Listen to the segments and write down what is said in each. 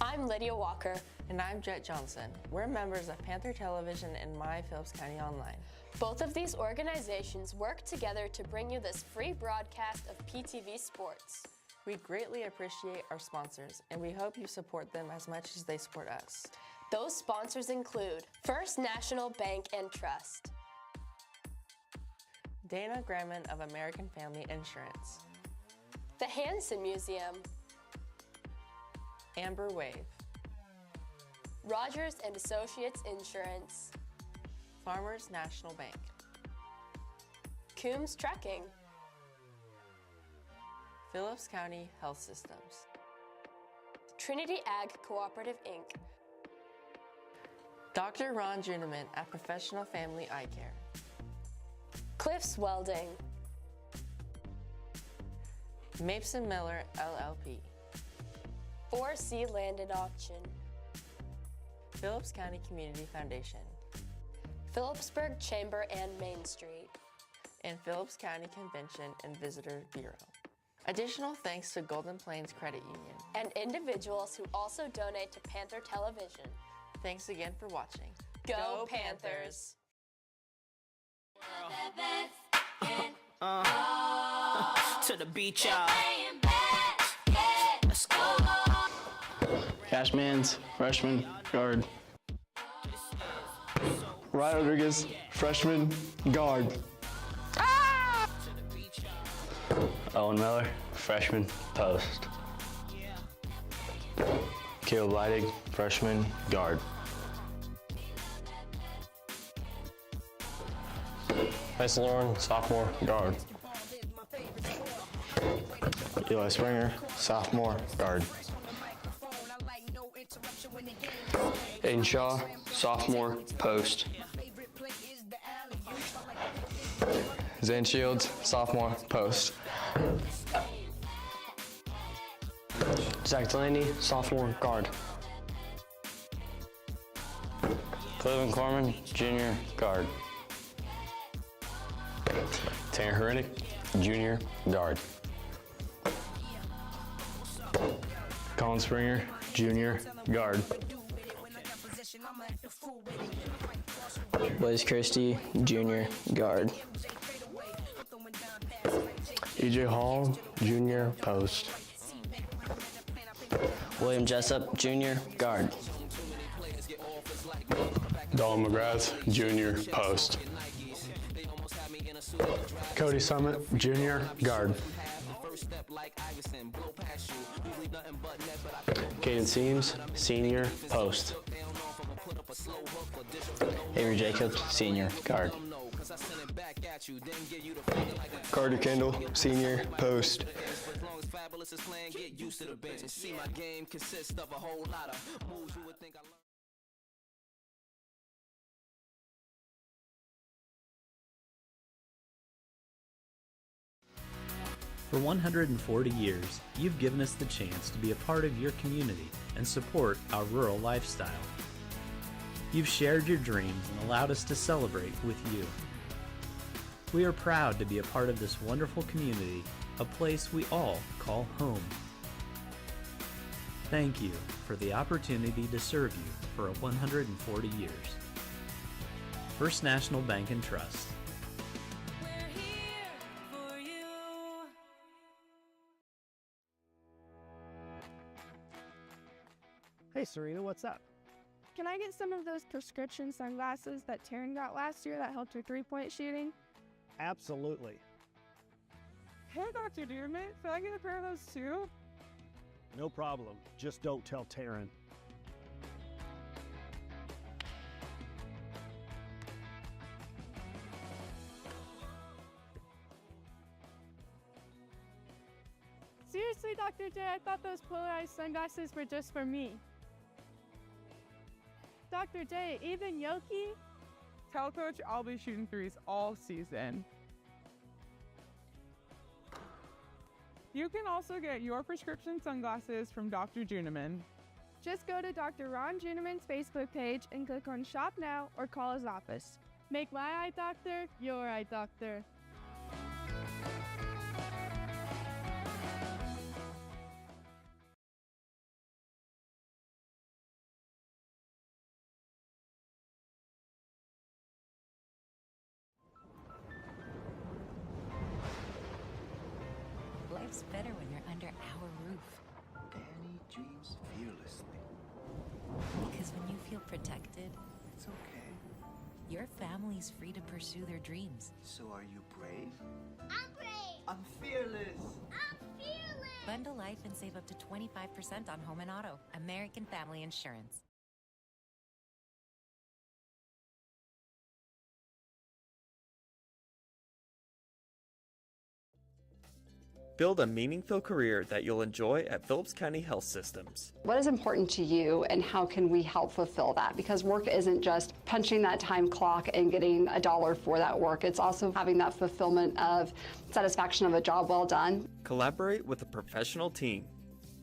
I'm Lydia Walker. And I'm Jet Johnson. We're members of Panther Television and My Phillips County Online. Both of these organizations work together to bring you this free broadcast of PTV sports. We greatly appreciate our sponsors, and we hope you support them as much as they support us. Those sponsors include First National Bank and Trust, Dana Graham of American Family Insurance, the Hansen Museum, Amber Wave, Rogers and Associates Insurance, Farmers National Bank, Coombs Trucking, Phillips County Health Systems, Trinity Ag Cooperative Inc., Dr. Ron Juneman at Professional Family Eye Care, Cliffs Welding, Mapeson Miller LLP, 4C Land and Auction, Phillips County Community Foundation, Phillipsburg Chamber and Main Street, and Phillips County Convention and Visitor Bureau. Additional thanks to Golden Plains Credit Union and individuals who also donate to Panther Television. Thanks again for watching. Go Panthers! To the beach, y'all. Let's go. Cashman's freshman guard. Ryan Rodriguez, freshman guard. Owen Miller, freshman post. Caleb Leidig, freshman guard. Mason Lauren, sophomore guard. Eli Springer, sophomore guard. Aiden Shaw, sophomore post. Zane Shields, sophomore post. Zach Delaney, sophomore guard. Cleveland Corman, junior guard. Tanner Hrenik, junior guard. Colin Springer, junior guard. Blaze Christie, junior guard. EJ Hall, junior post. William Jessup, junior guard. Dalton McGrath, junior post. Cody Summit, junior guard. Caden Seams, senior post. Avery Jacobs, senior guard. Carter Kendall, senior post. For 140 years, you've given us the chance to be a part of your community and support our rural lifestyle. You've shared your dreams and allowed us to celebrate with you. We are proud to be a part of this wonderful community, a place we all call home. Thank you for the opportunity to serve you for 140 years. First National Bank and Trust. Hey Serena, what's up? Can I get some of those prescription sunglasses that Taryn got last year that helped her three-point shooting? Absolutely. Hey, Dr. Dearman, can I get a pair of those too? No problem. Just don't tell Taryn. Seriously, Dr. J, I thought those polarized sunglasses were just for me. Dr. J, even Yoki? Tell Coach I'll be shooting threes all season. You can also get your prescription sunglasses from Dr. Juneman. Just go to Dr. Ron Juneman's Facebook page and click on Shop Now or call his office. Make my eye doctor your eye doctor. life's better when you're under our roof. Danny dreams fearlessly. Because when you feel protected, It's okay. your family's free to pursue their dreams. So are you brave? I'm brave. I'm fearless. I'm fearless. Bundle life and save up to 25% on home and auto. American Family Insurance. Build a meaningful career that you'll enjoy at Phillips County Health Systems. What is important to you and how can we help fulfill that? Because work isn't just punching that time clock and getting $1 for that work. It's also having that fulfillment of satisfaction of a job well done. Collaborate with a professional team.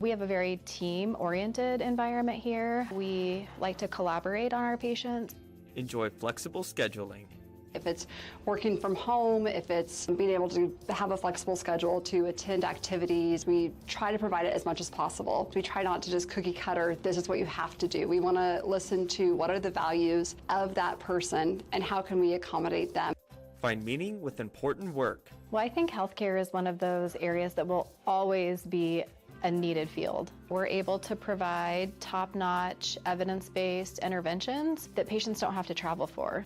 We have a very team-oriented environment here. We like to collaborate on our patients. Enjoy flexible scheduling. If it's working from home, if it's being able to have a flexible schedule to attend activities, we try to provide it as much as possible. We try not to just cookie cutter, this is what you have to do. We want to listen to what are the values of that person and how can we accommodate them. Find meaning with important work. Well, I think healthcare is one of those areas that will always be a needed field. We're able to provide top-notch, evidence-based interventions that patients don't have to travel for.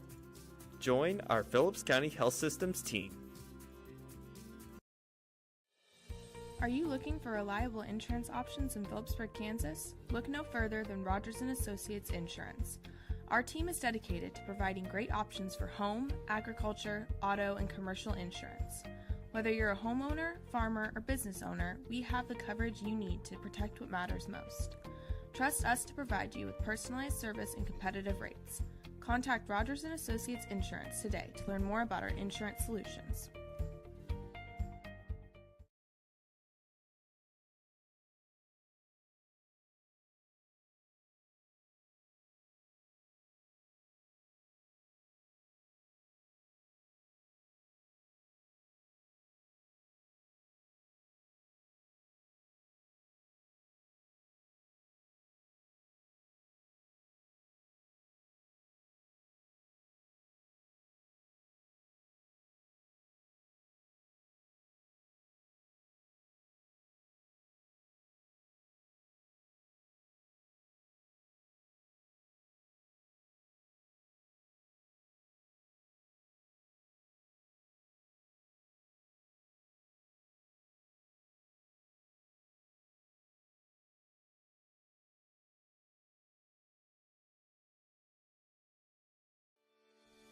Join our Phillips County Health Systems team. Are you looking for reliable insurance options in Phillipsburg, Kansas? Look no further than Rogers & Associates Insurance. Our team is dedicated to providing great options for home, agriculture, auto, and commercial insurance. Whether you're a homeowner, farmer, or business owner, we have the coverage you need to protect what matters most. Trust us to provide you with personalized service and competitive rates. Contact Rogers & Associates Insurance today to learn more about our insurance solutions.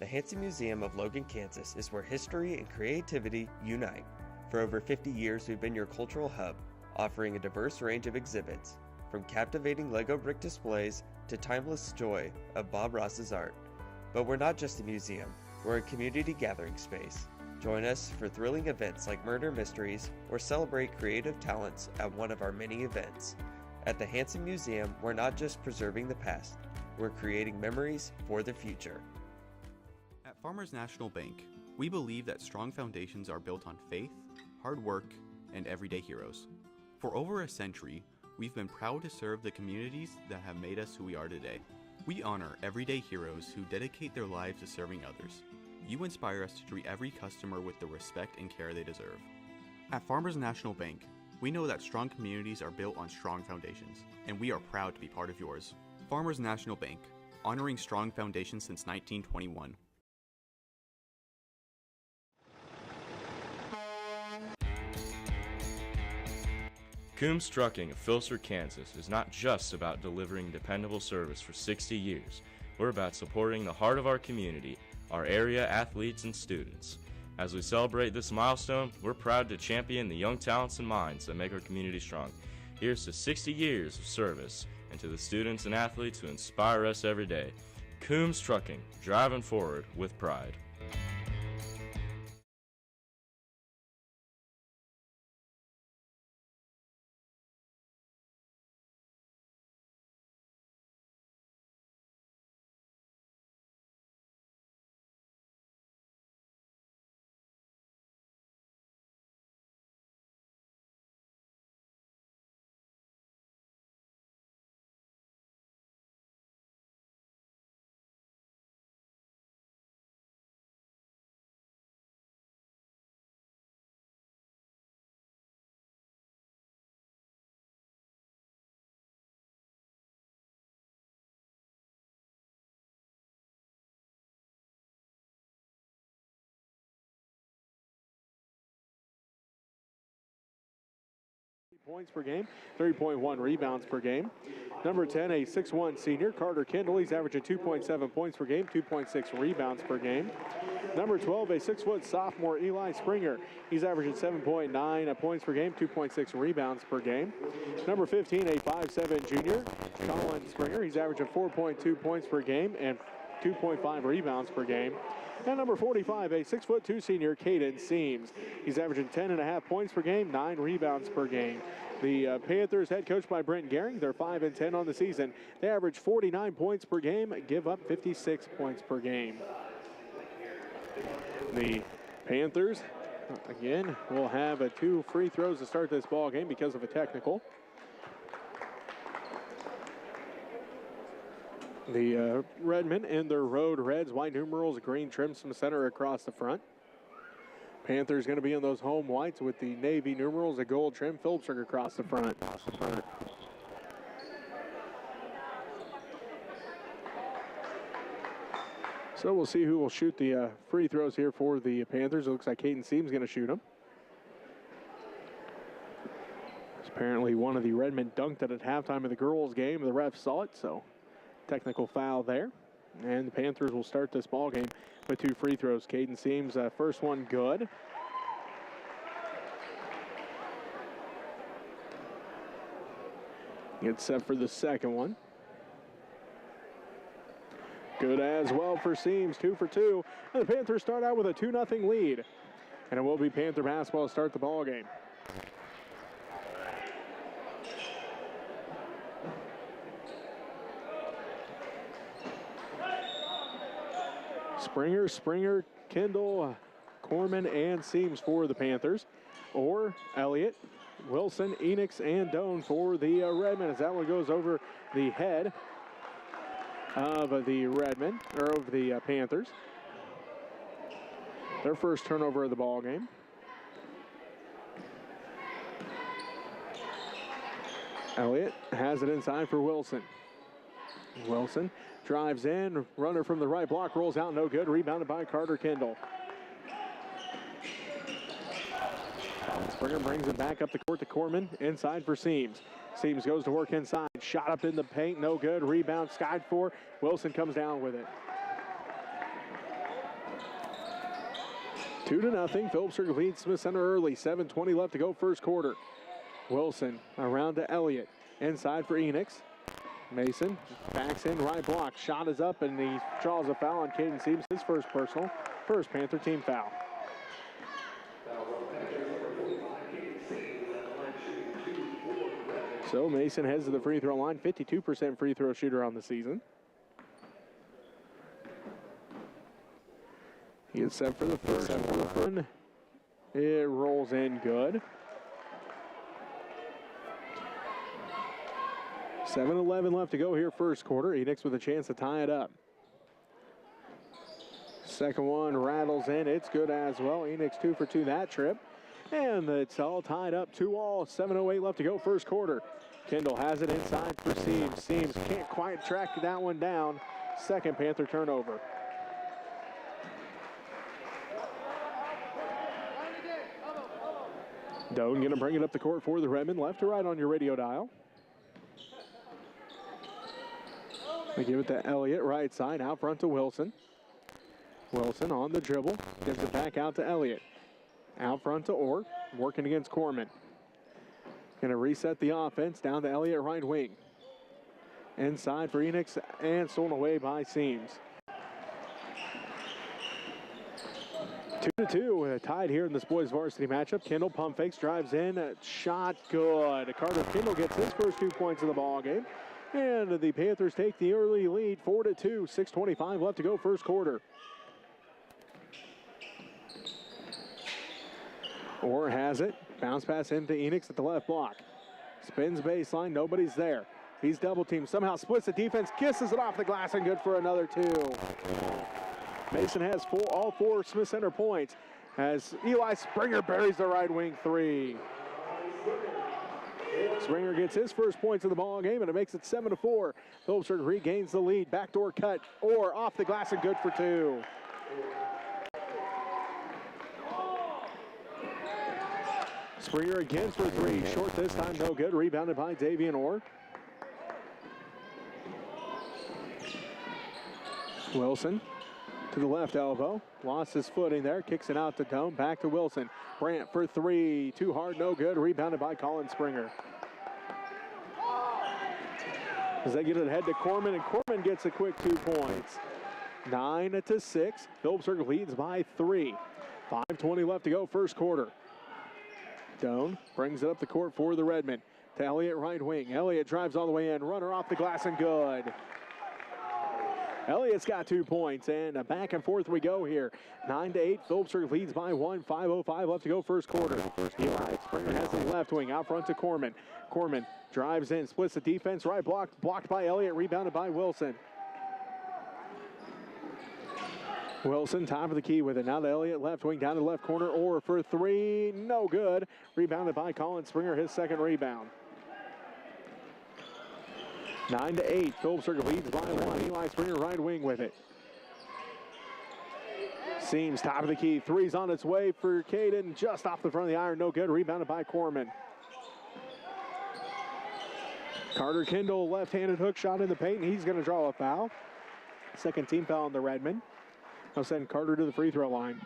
The Hansen Museum of Logan, Kansas is where history and creativity unite. For over 50 years, we've been your cultural hub, offering a diverse range of exhibits, from captivating Lego brick displays to timeless joy of Bob Ross's art. But we're not just a museum, we're a community gathering space. Join us for thrilling events like Murder Mysteries or celebrate creative talents at one of our many events. At the Hansen Museum, we're not just preserving the past, we're creating memories for the future. At Farmers National Bank, we believe that strong foundations are built on faith, hard work, and everyday heroes. For over a century, we've been proud to serve the communities that have made us who we are today. We honor everyday heroes who dedicate their lives to serving others. You inspire us to treat every customer with the respect and care they deserve. At Farmers National Bank, we know that strong communities are built on strong foundations, and we are proud to be part of yours. Farmers National Bank, honoring strong foundations since 1921. Coombs Trucking of Phillipsburg, Kansas is not just about delivering dependable service for 60 years. We're about supporting the heart of our community, our area athletes and students. As we celebrate this milestone, we're proud to champion the young talents and minds that make our community strong. Here's to 60 years of service, and to the students and athletes who inspire us every day. Coombs Trucking, driving forward with pride. points per game, 3.1 rebounds per game. Number 10, a 6'1 senior, Carter Kendall. He's averaging 2.7 points per game, 2.6 rebounds per game. Number 12, a 6' sophomore, Eli Springer. He's averaging 7.9 points per game, 2.6 rebounds per game. Number 15, a 5'7 junior, Colin Springer. He's averaging 4.2 points per game and 2.5 rebounds per game. And number 45, a 6'2 senior, Caden Seams. He's averaging 10.5 points per game, 9 rebounds per game. The Panthers, head coached by Brent Gehring, they're 5-10 on the season. They average 49 points per game, give up 56 points per game. The Panthers, again, will have 2 free throws to start this ball game because of a technical. The Redmen in their road reds, white numerals, green trims from center across the front. Panthers going to be in those home whites with the navy numerals, a gold trim, Phillipsburg across the front. So we'll see who will shoot the free throws here for the Panthers. It looks like Caden Seams going to shoot them. Apparently one of the Redmen dunked it at halftime of the girls' game. The ref saw it, so technical foul there. And the Panthers will start this ball game with 2 free throws. Caden Seams, first one good. Gets set for the second one. Good as well for Seams, 2 for 2. And the Panthers start out with a 2-0 lead. And it will be Panther basketball to start the ball game. Springer, Kendall, Corman, and Seams for the Panthers. Or Elliott, Wilson, Enix, and Doan for the Redmen, as that one goes over the head of the Redmen, or of the Panthers. Their first turnover of the ball game. Elliott has it inside for Wilson. Wilson drives in, runner from the right block, rolls out, no good, rebounded by Carter Kendall. Springer brings it back up the court to Corman, inside for Seams. Seams goes to work inside, shot up in the paint, no good, rebound, skied for. Wilson comes down with it. 2-0, Phillipsburg leads Smith Center early, 7:20 left to go first quarter. Wilson around to Elliott, inside for Enix. Mason backs in, right block, shot is up, and he draws a foul on Caden Seams, his first personal, first Panther team foul. So Mason heads to the free throw line, 52% free throw shooter on the season. He is set for the first one. It rolls in good. 7:11 left to go here first quarter. Enix with a chance to tie it up. Second one rattles in. It's good as well. Enix 2 for 2 that trip. And it's all tied up 2-2. 7:08 left to go first quarter. Kendall has it inside for Seams. Seams can't quite track that one down. Second Panther turnover. Doan going to bring it up the court for the Redmen. Left to right on your radio dial. They give it to Elliott, right side, out front to Wilson. Wilson on the dribble, gives it back out to Elliott. Out front to Orr, working against Corman. Going to reset the offense, down to Elliott, right wing. Inside for Enix, and stolen away by Seams. 2-2, tied here in this boys varsity matchup. Kendall pump fakes, drives in, shot good. Carter Kendall gets his first 2 points of the ball game. And the Panthers take the early lead, 4-2, 6:25 left to go first quarter. Orr has it, bounce pass into Enix at the left block. Spins baseline, nobody's there. He's double teamed, somehow splits the defense, kisses it off the glass, and good for another 2. Mason has all four Smith Center points as Eli Springer buries the right wing 3. Springer gets his first points of the ball game, and it makes it 7-4. Phillipsburg regains the lead. Backdoor cut, or off the glass, and good for 2. Springer again for three. Short this time, no good. Rebounded by Davian Orr. Wilson to the left elbow. Lost his footing there. Kicks it out to Doan. Back to Wilson. Brandt for three. Too hard, no good. Rebounded by Colin Springer. As they get it ahead to Corman, and Corman gets a quick 2 points. 9-6. Phillipsburg leads by 3. 5:20 left to go, first quarter. Doan brings it up the court for the Redmen. To Elliott, right wing. Elliott drives all the way in. Runner off the glass and good. Elliott's got 2 points, and back and forth we go here. 9-8. Phillipsburg leads by 1. 5:05 left to go, first quarter. Eli Springer has the left wing out front to Corman. Corman drives in, splits the defense, right blocked by Elliott, rebounded by Wilson. Wilson, top of the key with it. Now to Elliott, left wing, down to the left corner. Orr for three, no good. Rebounded by Colin Springer, his second rebound. 9-8. Phillipsburg leads by 1. Eli Springer, right wing with it. Seams, top of the key. Three's on its way for Caden. Just off the front of the iron, no good. Rebounded by Corman. Carter Kendall, left-handed hook shot in the paint, and he's going to draw a foul. Second team foul on the Redmen. I'll send Carter to the free throw line.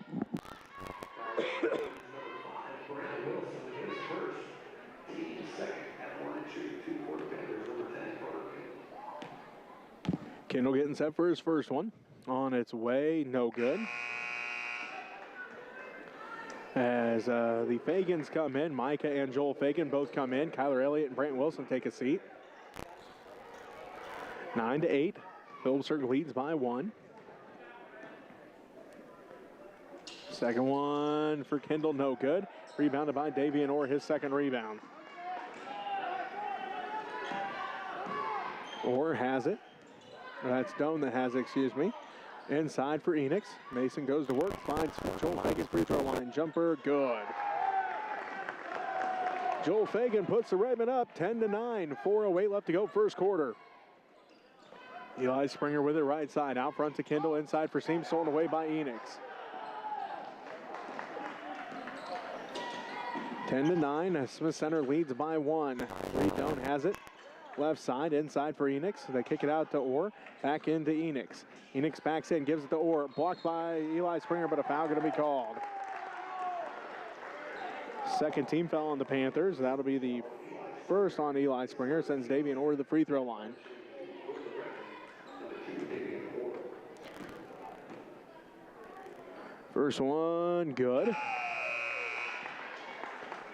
Kendall getting set for his first one. On its way, no good. As the Fagans come in, Micah and Joel Fagan both come in. Kyler Elliott and Brant Wilson take a seat. 9-8. Phillipsburg leads by 1. Second one for Kendall, no good. Rebounded by Davian Orr, his second rebound. Orr has it. That's Doan that has it, excuse me. Inside for Enix. Mason goes to work, finds Joel Fagan's free throw line. Jumper, good. Joel Fagan puts the Redmen up 10-9. 4:08 left to go, first quarter. Eli Springer with it right side. Out front to Kendall, inside for Seam, stolen away by Enix. 10-9. Smith Center leads by 1. Reed Doan has it. Left side, inside for Enix. They kick it out to Orr. Back into Enix. Enix backs in, gives it to Orr. Blocked by Eli Springer, but a foul going to be called. Second team foul on the Panthers. That'll be the first on Eli Springer. Sends Davian Orr to the free throw line. First one, good.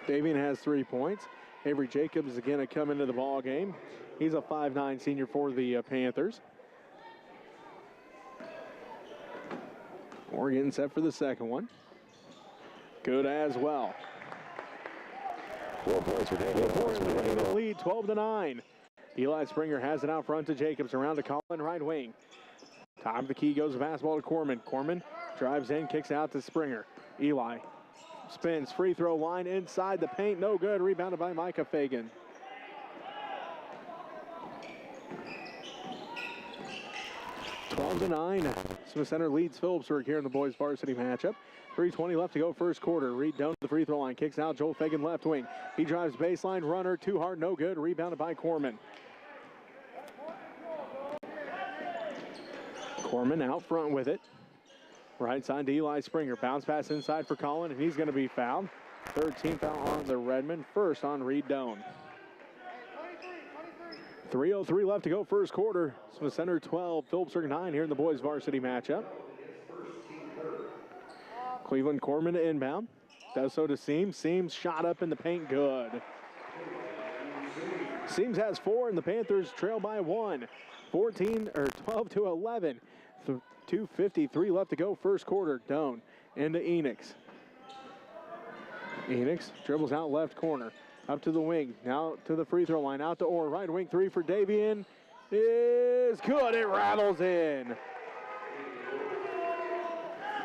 Davian has 3 points. Avery Jacobs again to come into the ball game. He's a 5'9" senior for the Panthers. Orr getting set for the second one. Good as well. 4 points for Davian. Lead 12-9. Eli Springer has it out front to Jacobs. Around to Colin, right wing. Top of the key goes the basketball to Corman. Corman drives in, kicks out to Springer. Eli spins, free throw line inside the paint, no good. Rebounded by Micah Fagan. Twelve to 9. Smith Center leads Phillipsburg here in the boys varsity matchup. 3:20 left to go, first quarter. Reed Doan to the free throw line, kicks out. Joel Fagan left wing. He drives baseline, runner too hard, no good. Rebounded by Corman. Corman out front with it. Right side to Eli Springer. Bounce pass inside for Colin, and he's going to be fouled. Third team foul on the Redmen. First on Reed Doan. 3:03 left to go, first quarter. Smith Center 12, Phillipsburg 9 here in the boys varsity matchup. Cleveland Corman to inbound. Does so to Seams. Seams shot up in the paint, good. Seams has 4, and the Panthers trail by 1. 12-11. 2:53 left to go, first quarter. Doan into Enix. Enix dribbles out left corner. Up to the wing. Now to the free throw line. Out to Orr. Right wing three for Davian. Is good. It rattles in.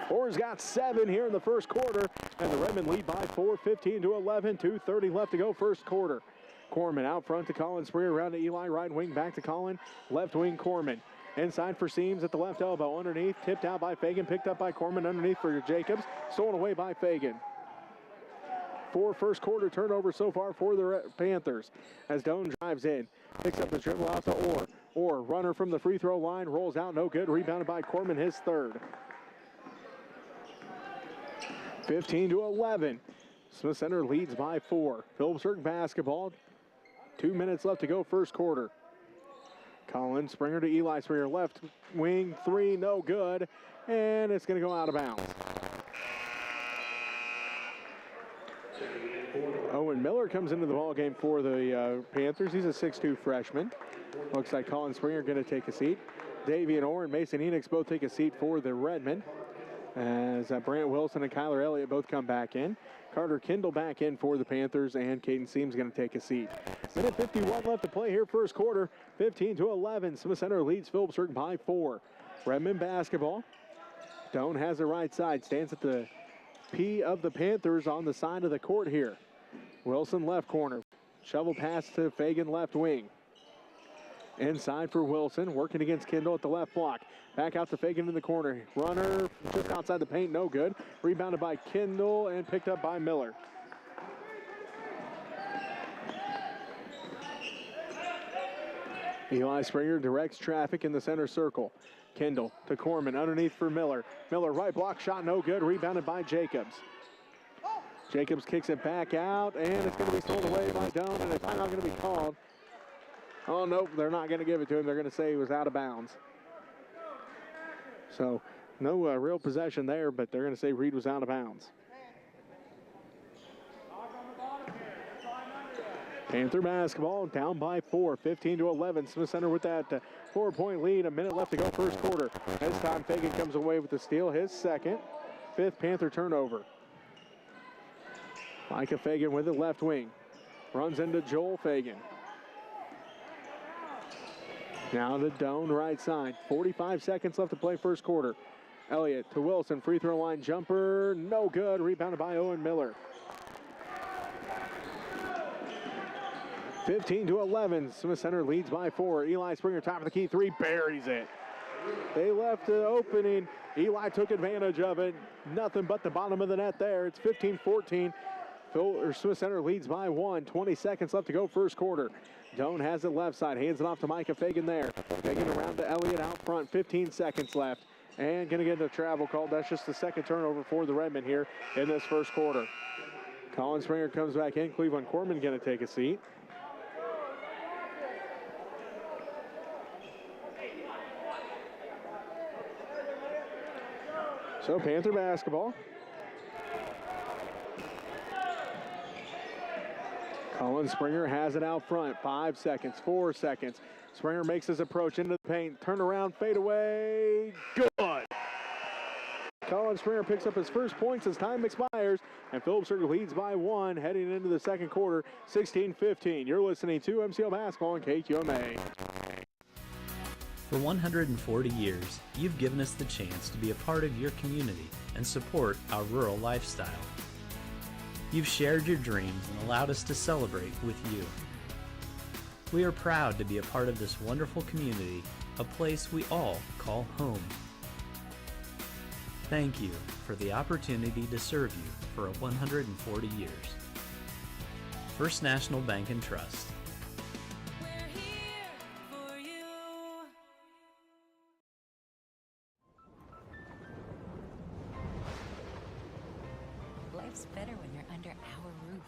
Orr's got 7 here in the first quarter. And the Redmen lead by 4, 15-11. 2:30 left to go, first quarter. Corman out front to Colin Springer. Around to Eli. Right wing back to Colin. Left wing Corman. Inside for Seams at the left elbow. Underneath. Tipped out by Fagan. Picked up by Corman. Underneath for Jacobs. Stolen away by Fagan. 4 first quarter turnovers so far for the Panthers. As Doan drives in, picks up the dribble out to Orr. Orr, runner from the free throw line, rolls out, no good. Rebounded by Corman, his third. 15-11. Smith Center leads by 4. Phillipsburg basketball. 2 minutes left to go first quarter. Colin Springer to Eli Springer, left wing, 3, no good. And it's going to go out of bounds. Owen Miller comes into the ballgame for the Panthers. He's a 6'2 freshman. Looks like Colin Springer going to take a seat. Davian Orr and Mason Enix both take a seat for the Redmen. As Brant Wilson and Kyler Elliott both come back in. Carter Kendall back in for the Panthers, and Caden Seams going to take a seat. Minute 51 left to play here first quarter. 15-11. Smith Center leads Phillipsburg by 4. Redmond basketball. Doan has the right side. Stands at the P of the Panthers on the side of the court here. Wilson left corner. Shovel pass to Fagan left wing. Inside for Wilson, working against Kendall at the left block. Back out to Fagan in the corner. Runner just outside the paint, no good. Rebounded by Kendall and picked up by Miller. Eli Springer directs traffic in the center circle. Kendall to Corman, underneath for Miller. Miller, right block shot, no good. Rebounded by Jacobs. Jacobs kicks it back out, and it's going to be stolen away by Doan, and it's not going to be called. Oh, nope, they're not going to give it to him. They're going to say he was out of bounds. So, no real possession there, but they're going to say Reed was out of bounds. Panther basketball down by 4, 15-11. Smith Center with that 4-point lead. A minute left to go first quarter. This time Fagan comes away with the steal, his second. 5th Panther turnover. Micah Fagan with the left wing. Runs into Joel Fagan. Now to Doan, right side. 45 seconds left to play first quarter. Elliott to Wilson, free throw line jumper, no good. Rebounded by Owen Miller. 15-11. Smith Center leads by 4. Eli Springer, top of the key, 3, buries it. They left the opening. Eli took advantage of it. Nothing but the bottom of the net there. It's 15-14. Smith Center leads by 1. 20 seconds left to go first quarter. Doan has it left side, hands it off to Micah Fagan there. Fagan around to Elliott out front, 15 seconds left. And going to get a travel call. That's just the second turnover for the Redmen here in this first quarter. Colin Springer comes back in. Cleveland Corman going to take a seat. So Panther basketball. Colin Springer has it out front. 5 seconds, 4 seconds. Springer makes his approach into the paint. Turn around, fade away. Good. Colin Springer picks up his first points as time expires, and Phillipsburg leads by 1 heading into the second quarter, 16-15. You're listening to MCL Basketball on KQMA. For 140 years, you've given us the chance to be a part of your community and support our rural lifestyle. You've shared your dreams and allowed us to celebrate with you. We are proud to be a part of this wonderful community, a place we all call home. Thank you for the opportunity to serve you for 140 years. First National Bank and Trust. Life's better when you're under our roof.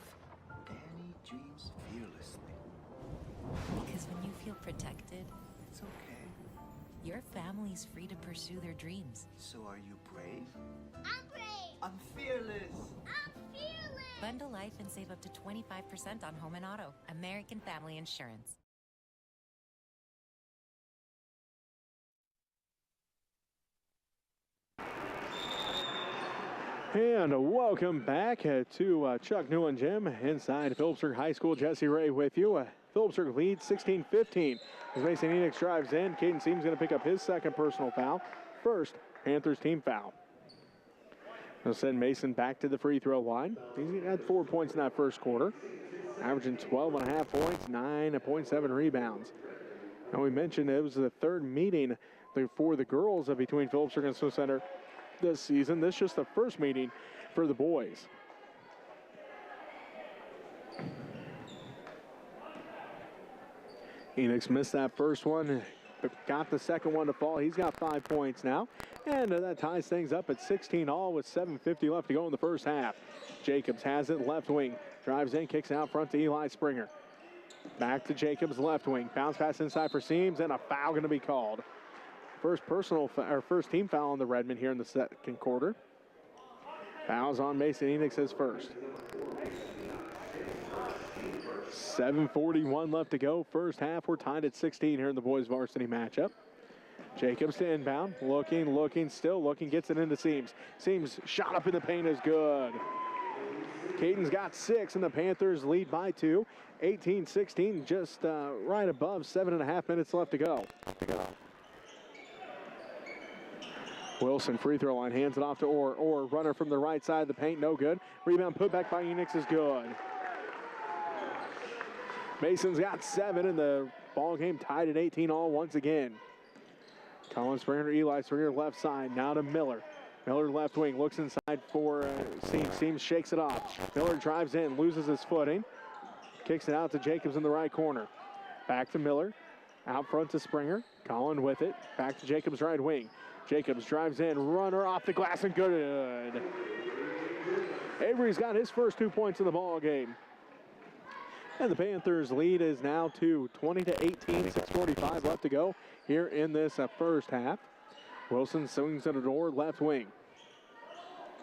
Danny dreams fearlessly. Because when you feel protected, It's okay. your family's free to pursue their dreams. So are you brave? I'm brave. I'm fearless. I'm fearless. Bundle life and save up to 25% on home and auto. American Family Insurance. And welcome back to Chuck Newland Gym inside Phillipsburg High School. Jesse Ray with you. Phillipsburg leads 16-15 as Mason Enix drives in. Caden Seams going to pick up his second personal foul. First Panthers team foul. They'll send Mason back to the free throw line. He's had 4 points in that first quarter, averaging 12.5 points, 9.7 rebounds. And we mentioned it was the third meeting for the girls between Phillipsburg and Smith Center this season. This is just the first meeting for the boys. Phoenix missed that first one, but got the second one to fall. He's got 5 points now. And that ties things up at 16 all with 7:50 left to go in the first half. Jacobs has it left wing. Drives in, kicks out front to Eli Springer. Back to Jacobs left wing. Bounce pass inside for Seams, and a foul going to be called. First team foul on the Redmen here in the second quarter. Fouls on Mason Enix his first. 7:41 left to go. First half, we're tied at 16 here in the boys varsity matchup. Jacobs to inbound, looking, still looking, gets it into Seams. Seams shot up in the paint is good. Caden's got 6, and the Panthers lead by 2. 18-16, just right above 7.5 minutes left to go. Wilson, free throw line, hands it off to Orr. Orr, runner from the right side of the paint, no good. Rebound put back by Enix is good. Mason's got 7, and the ball game tied at 18 all once again. Colin Springer, Eli Springer, left side, now to Miller. Miller left wing, looks inside for Seams. Seams shakes it off. Miller drives in, loses his footing. Kicks it out to Jacobs in the right corner. Back to Miller, out front to Springer. Colin with it, back to Jacobs' right wing. Jacobs drives in, runner off the glass and good. Avery's got his first 2 points in the ball game. And the Panthers lead is now to 20-18, 6:45 left to go here in this first half. Wilson swings at the door, left wing.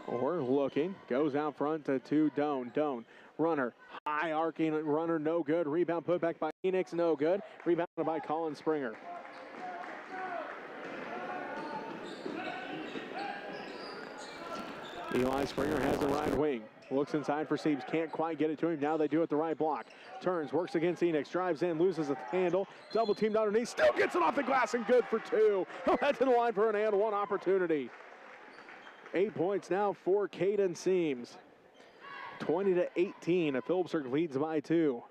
Or looking, goes out front to Doan. Doan, runner, high arcing runner, no good. Rebound put back by Enix, no good. Rebounded by Colin Springer. Eli Springer has the right wing. Looks inside for Seams, can't quite get it to him. Now they do it the right block. Turns, works against Enix, drives in, loses the handle. Double teamed underneath, still gets it off the glass and good for 2. He'll head to the line for an and 1 opportunity. 8 points now for Caden Seams. 20-18, Phillipsburg leads by 2.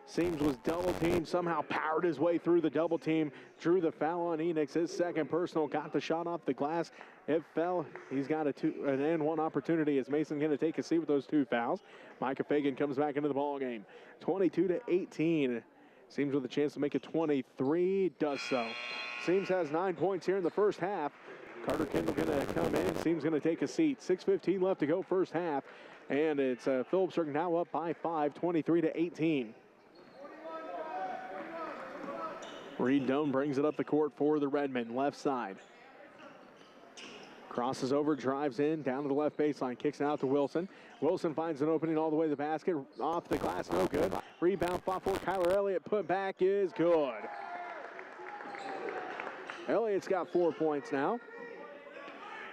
Seams was double teamed, somehow powered his way through the double team, drew the foul on Enix, his second personal, got the shot off the glass. It fell. He's got an and 1 opportunity as Mason going to take a seat with those 2 fouls. Micah Fagan comes back into the ball game. 22-18. Seams with a chance to make it 23, does so. Seams has 9 points here in the first half. Carter Kendall going to come in. Seams going to take a seat. 6:15 left to go first half. And it's Phillipsburg now up by 5, 23-18. Reed Doan brings it up the court for the Redmen, left side. Crosses over, drives in, down to the left baseline, kicks it out to Wilson. Wilson finds an opening all the way to the basket, off the glass, no good. Rebound fought for Kyler Elliott, put back is good. Elliott's got 4 points now.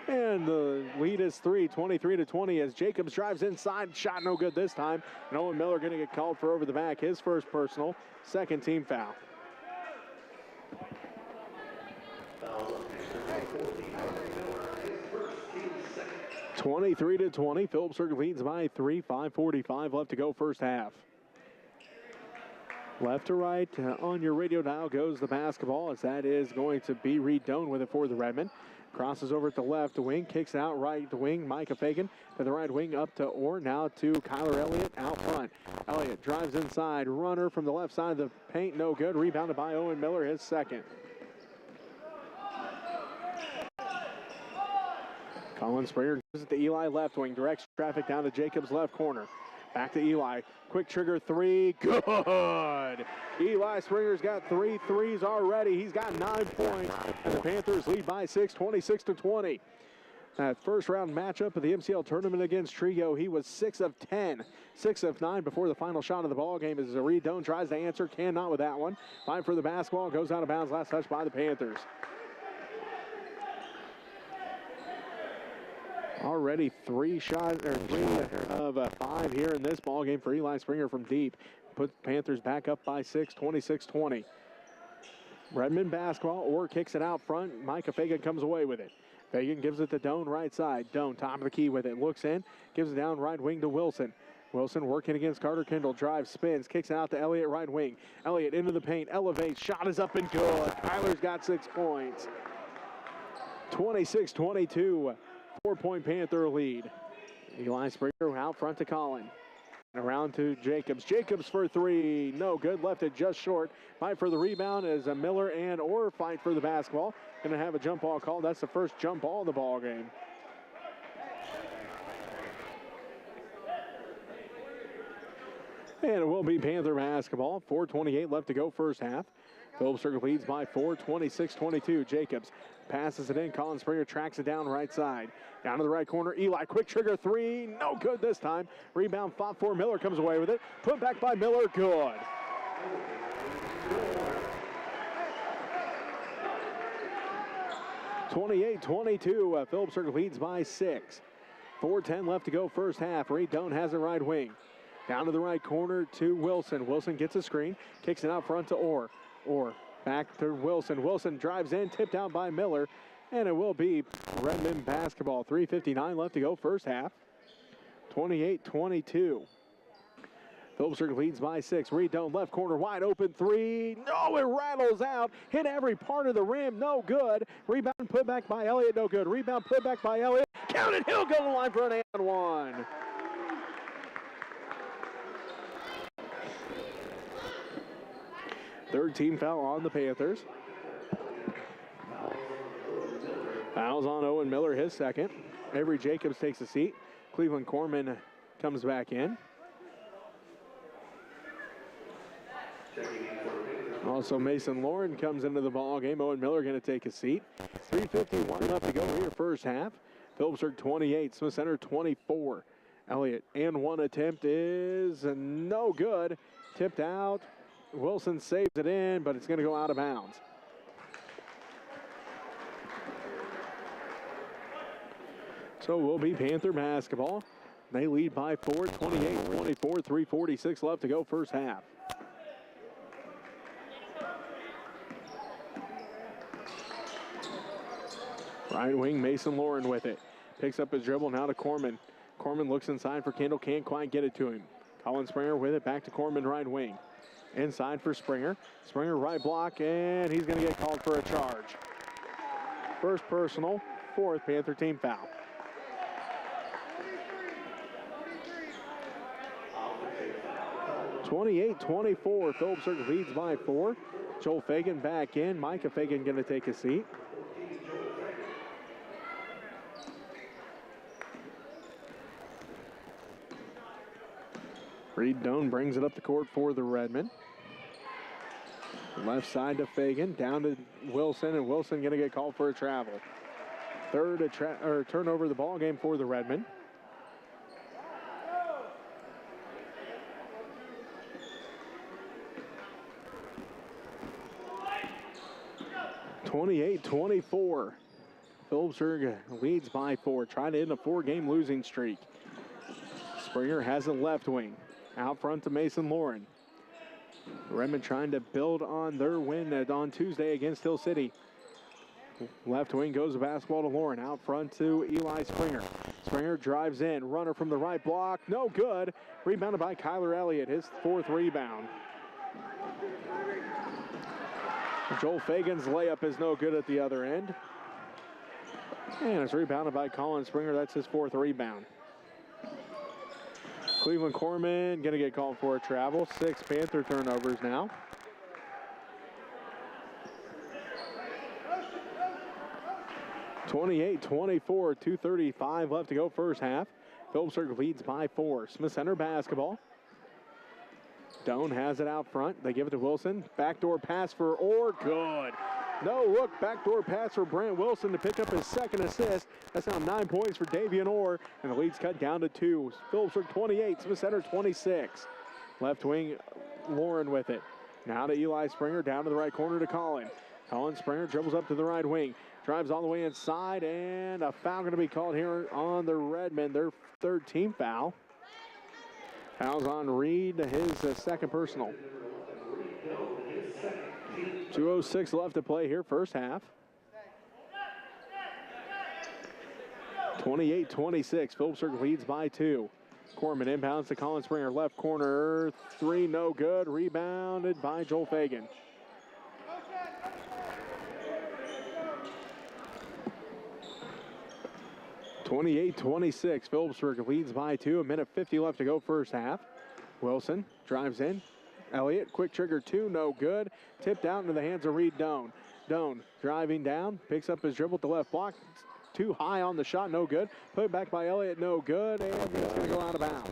And the lead is 23-20 as Jacobs drives inside, shot no good this time. And Owen Miller going to get called for over the back, his first personal, second team foul. 23-20, Phillipsburg leads by 3, 5:45 left to go first half. Left to right on your radio dial goes the basketball, as that is going to be Reed Doan with it for the Redmen. Crosses over at the left wing, kicks out right wing, Micah Fagan to the right wing up to Orr, now to Kyler Elliott out front. Elliott drives inside, runner from the left side of the paint, no good. Rebounded by Owen Miller, his second. Colin Springer gives it to Eli left wing, directs traffic down to Jacobs left corner. Back to Eli, quick trigger 3, good! Eli Springer's got 3 threes already, he's got 9 points, and the Panthers lead by 6, 26-20. That first round matchup of the MCL tournament against Trio, he was 6 of 10, 6 of 9 before the final shot of the ball game as Reed Doan tries to answer, cannot with that one. Fight for the basketball, goes out of bounds, last touch by the Panthers. Already 3 of 5 here in this ball game for Eli Springer from deep. Puts Panthers back up by 6, 26-20. Redmond basketball, Orr kicks it out front. Micah Fagan comes away with it. Fagan gives it to Doan right side. Doan top of the key with it. Looks in, gives it down right wing to Wilson. Wilson working against Carter Kendall. Drives, spins, kicks it out to Elliott right wing. Elliott into the paint, elevates, shot is up and good. Kyler's got 6 points. 26-22. 4-point Panther lead. Eli Springer out front to Colin. Around to Jacobs. Jacobs for three. No good. Left it just short. Fight for the rebound as Miller and Orr fight for the basketball. Going to have a jump ball called. That's the first jump ball of the ball game. And it will be Panther basketball. 4:28 left to go first half. Phillipsburg leads by 4, 26-22. Jacobs passes it in. Colin Springer tracks it down right side. Down to the right corner. Eli, quick trigger three. No good this time. Rebound fought for. Miller comes away with it. Put back by Miller. Good. (28-22). Phillipsburg leads by 6. 4:10 left to go first half. Reed Doan has it right wing. Down to the right corner to Wilson. Wilson gets a screen. Kicks it out front to Orr. Orr back to Wilson. Wilson drives in. Tipped out by Miller. And it will be Redmond basketball. 3:59 left to go first half. 28-22. Phillipsburg leads by 6. Reed Doan left corner wide open three. No, it rattles out. Hit every part of the rim. No good. Rebound put back by Elliott. No good. Rebound put back by Elliott. Counted. He'll go to the line for an and one. Third team foul on the Panthers. Fouls on Owen Miller, his second. Avery Jacobs takes a seat. Cleveland Corman comes back in. Also, Mason Lauren comes into the ball game. Owen Miller going to take a seat. 3:51 left to go here first half. Phillipsburg 28, Smith Center 24. Elliott and one attempt is no good. Tipped out. Wilson saves it in, but it's going to go out of bounds. So it will be Panther basketball. They lead by 4, 28-24, 3:46 left to go first half. Right wing, Mason Lauren with it. Picks up his dribble now to Corman. Corman looks inside for Kendall, can't quite get it to him. Colin Springer with it, back to Corman, right wing. Inside for Springer. Springer right block, and he's going to get called for a charge. First personal, fourth Panther team foul. (28-24). Phillipsburg leads by 4. Joel Fagan back in. Micah Fagan going to take a seat. Reed Doan brings it up the court for the Redmen. Left side to Fagan, down to Wilson, and Wilson going to get called for a travel. Third turnover of the ball game for the Redmen. (28-24). Phillipsburg leads by 4, trying to end a 4-game losing streak. Springer has a left wing. Out front to Mason Lauren. Redmond trying to build on their win on Tuesday against Hill City. Left wing goes the basketball to Lauren. Out front to Eli Springer. Springer drives in. Runner from the right block. No good. Rebounded by Kyler Elliott. His 4th rebound. Joel Fagan's layup is no good at the other end. And it's rebounded by Colin Springer. That's his 4th rebound. Cleveland Corman going to get called for a travel. 6 Panther turnovers now. (28-24), 2:35 left to go first half. Phillipsburg leads by 4. Smith Center basketball. Doan has it out front. They give it to Wilson. Backdoor pass for Orr. Good. No look, backdoor pass for Brant Wilson to pick up his 2nd assist. That's now 9 points for Davian Orr, and the lead's cut down to 2. Phillipsburg 28, Smith Center 26. Left wing, Lauren with it. Now to Eli Springer, down to the right corner to Colin. Colin Springer dribbles up to the right wing, drives all the way inside, and a foul going to be called here on the Redmen, their 3rd team foul. Foul's on Reed, his 2nd personal. 2:06 left to play here, first half. 28-26, Phillipsburg leads by 2. Corman inbounds to Colin Springer, left corner, 3, no good. Rebounded by Joel Fagan. (28-26), Phillipsburg leads by 2. 1:50 left to go first half. Wilson drives in. Elliott, quick trigger 2, no good. Tipped out into the hands of Reed Doan. Doan driving down, picks up his dribble to left block. Too high on the shot, no good. Put back by Elliott, no good. And it's going to go out of bounds.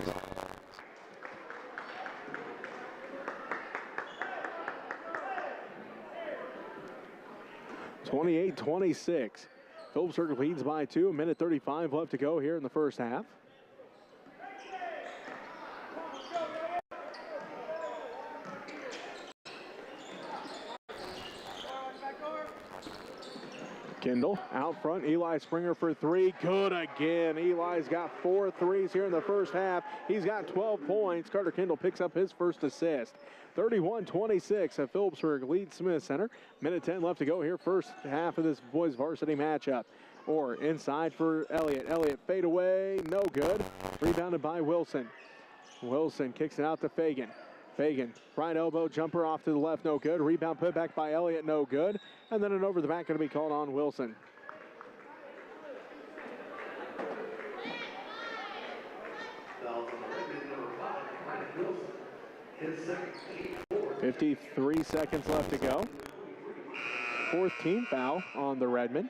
(28-26). Phillipsburg leads by 2. A minute 35 left to go here in the first half. Kendall out front. Eli Springer for 3. Good again. Eli's got 4 threes here in the first half. He's got 12 points. Carter Kendall picks up his first assist. 31-26 at Phillipsburg leads Smith Center. Minute 10 left to go here. First half of this boys varsity matchup. Or inside for Elliott. Elliott fade away. No good. Rebounded by Wilson. Wilson kicks it out to Fagan. Fagan, right elbow jumper off to the left, no good. Rebound put back by Elliott, no good. And then an over the back going to be called on Wilson. .53 seconds left to go. 4th team foul on the Redmen.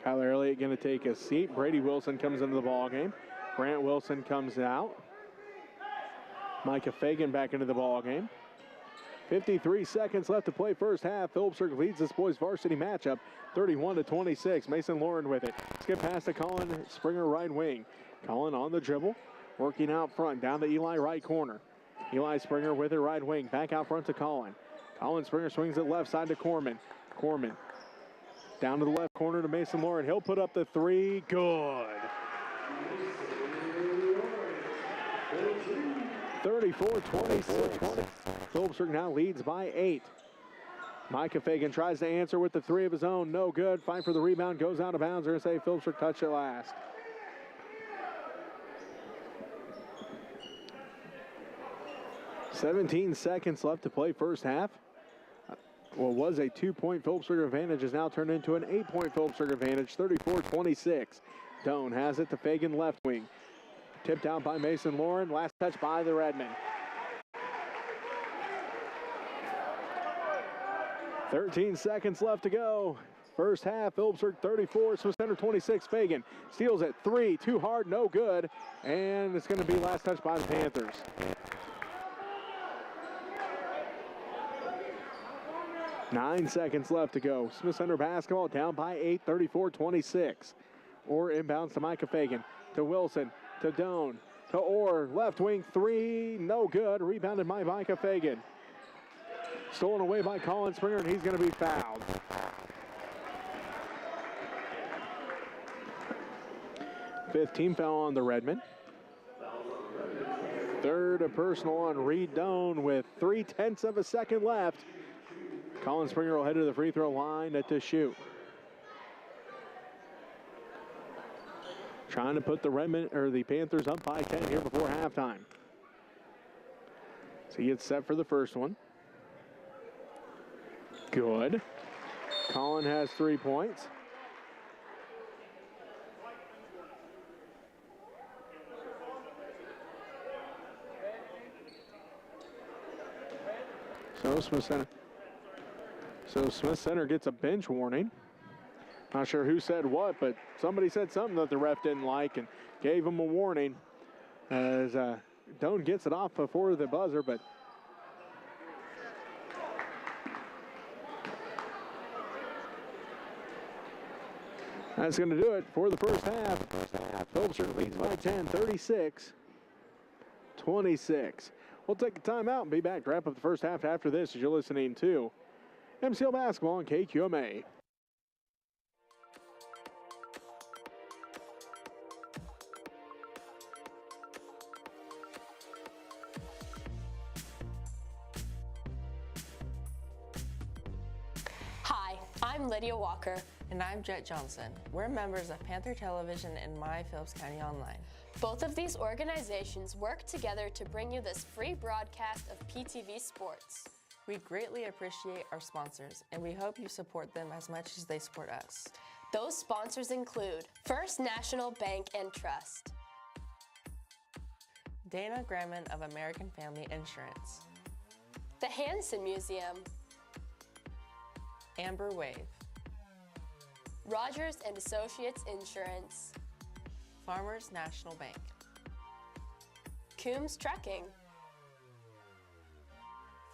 Kyler Elliott going to take a seat. Brady Wilson comes into the ball game. Grant Wilson comes out. Micah Fagan back into the ball game. 53 seconds left to play first half. Phillipsburg leads this boys varsity matchup 31-26. Mason Lauren with it. Skip pass to Colin Springer right wing. Colin on the dribble. Working out front. Down to Eli right corner. Eli Springer with it right wing. Back out front to Colin. Colin Springer swings it left side to Corman. Corman down to the left corner to Mason Lauren. He'll put up the 3. Good. 34-26. Phillipsburg now leads by 8. Micah Fagan tries to answer with the 3 of his own. No good. Fight for the rebound. Goes out of bounds. They're going to say Phillipsburg touched it last. .17 seconds left to play first half. What was a 2-point Phillipsburg advantage is now turned into an 8-point Phillipsburg advantage. 34-26. Doan has it to Fagan left wing. Tipped out by Mason Lauren. Last touch by the Redmen. 13 seconds left to go. First half, Phillipsburg 34, Smith Center 26. Fagan steals it. 3, too hard, no good. And it's going to be last touch by the Panthers. Nine seconds left to go. Smith Center basketball down by 8, 34-26. Or inbounds to Micah Fagan. To Wilson. To Doan. To Orr. Left wing 3. No good. Rebounded by Micah Fagan. Stolen away by Colin Springer, and he's going to be fouled. Fifth team foul on the Redmen. Third a personal on Reed Doan with 0.3 of a second left. Colin Springer will head to the free throw line to shoot. Trying to put the Panthers up by 10 here before halftime. So he gets set for the first one. Good. Colin has 3 points. So Smith Center gets a bench warning. Not sure who said what, but somebody said something that the ref didn't like and gave him a warning as Doan gets it off before the buzzer, but that's going to do it for the first half. Phillipsburg leads by 10, 36-26. We'll take a timeout and be back to wrap up the first half after this as you're listening to MCL Basketball on KQMA. Hi, I'm Lydia Walker. And I'm Jet Johnson. We're members of Panther Television and My Phillips County Online. Both of these organizations work together to bring you this free broadcast of PTV Sports. We greatly appreciate our sponsors, and we hope you support them as much as they support us. Those sponsors include First National Bank and Trust, Dana Graham of American Family Insurance. The Hansen Museum. Amber Wave. Rogers and Associates Insurance. Farmers National Bank. Coombs Trucking.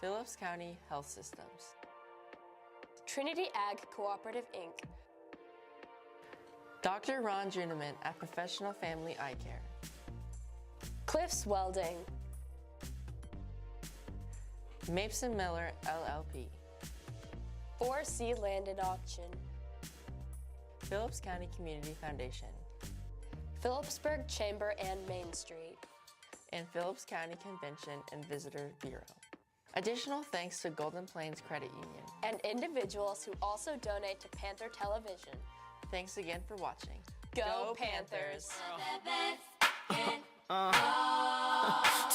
Phillips County Health Systems. Trinity Ag Cooperative, Inc. Dr. Ron Juneman at Professional Family Eye Care. Cliffs Welding. Mapeson Miller LLP. 4C Land and Auction. Phillips County Community Foundation. Phillipsburg Chamber and Main Street. And Phillips County Convention and Visitor Bureau. Additional thanks to Golden Plains Credit Union. And individuals who also donate to Panther Television. Thanks again for watching. Go Panthers!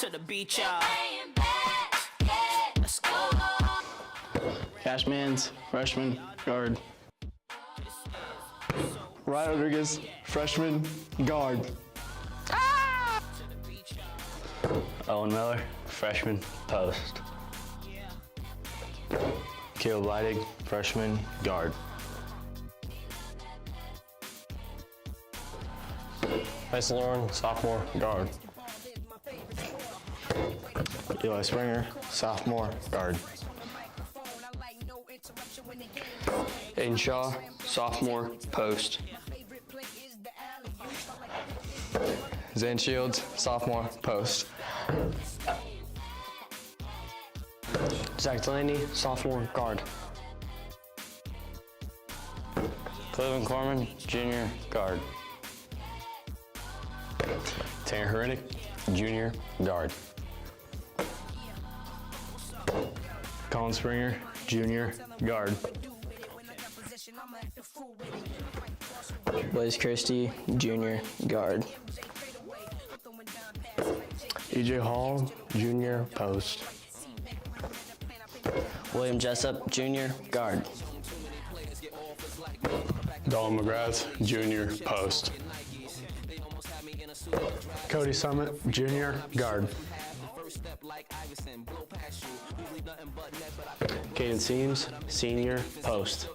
To the beach, y'all. Let's go. Cashman's freshman guard. Ryan Rodriguez, freshman guard. Owen Miller, freshman post. Caleb Leidig, freshman guard. Mason Lauren, sophomore guard. Eli Springer, sophomore guard. Aiden Shaw, sophomore post. Zane Shields, sophomore post. Zach Delaney, sophomore guard. Cleveland Corman, junior guard. Tanner Herinek, junior guard. Colin Springer, junior guard. Blaze Christie, junior guard. EJ Hall, junior post. William Jessup, junior guard. Dalton McGrath, junior post. Cody Summit, junior guard. Caden Seams, senior post.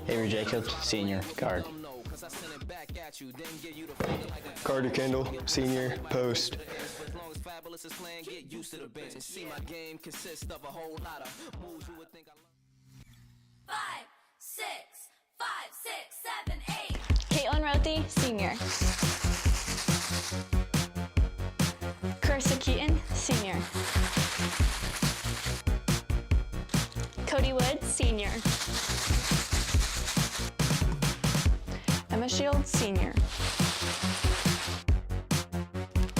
Avery Jacobs, senior guard. Carter Kendall, senior post. 5, 6, 5, 6, 7, 8. Caitlin Rothy, senior. Carissa Keaton, senior. Cody Wood, senior. Emma Shields, senior.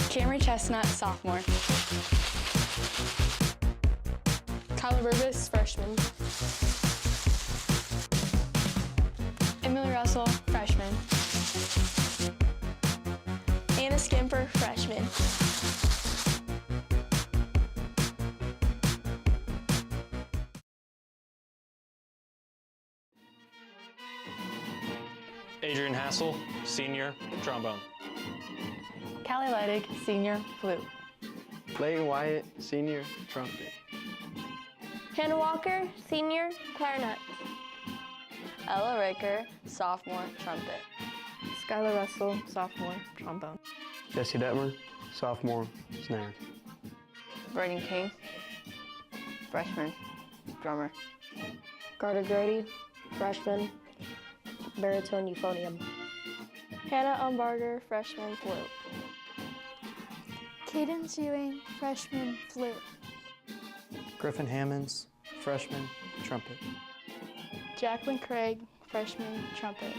Camry Chestnut, sophomore. Kyla Burbis, freshman. Emily Russell, freshman. Anna Skimper, freshman. Adrian Hassel, senior, trombone. Callie Leidig, senior, flute. Leighton Wyatt, senior, trumpet. Hannah Walker, senior, clarinet. Ella Raker, sophomore, trumpet. Skylar Russell, sophomore, trombone. Jesse Detmer, sophomore, snare. Braden King, freshman, drummer. Carter Grady, freshman, baritone euphonium. Hannah Umbarger, freshman, flute. Cadence Ewing, freshman, flute. Griffin Hammonds, freshman, trumpet. Jacqueline Craig, freshman, trumpet.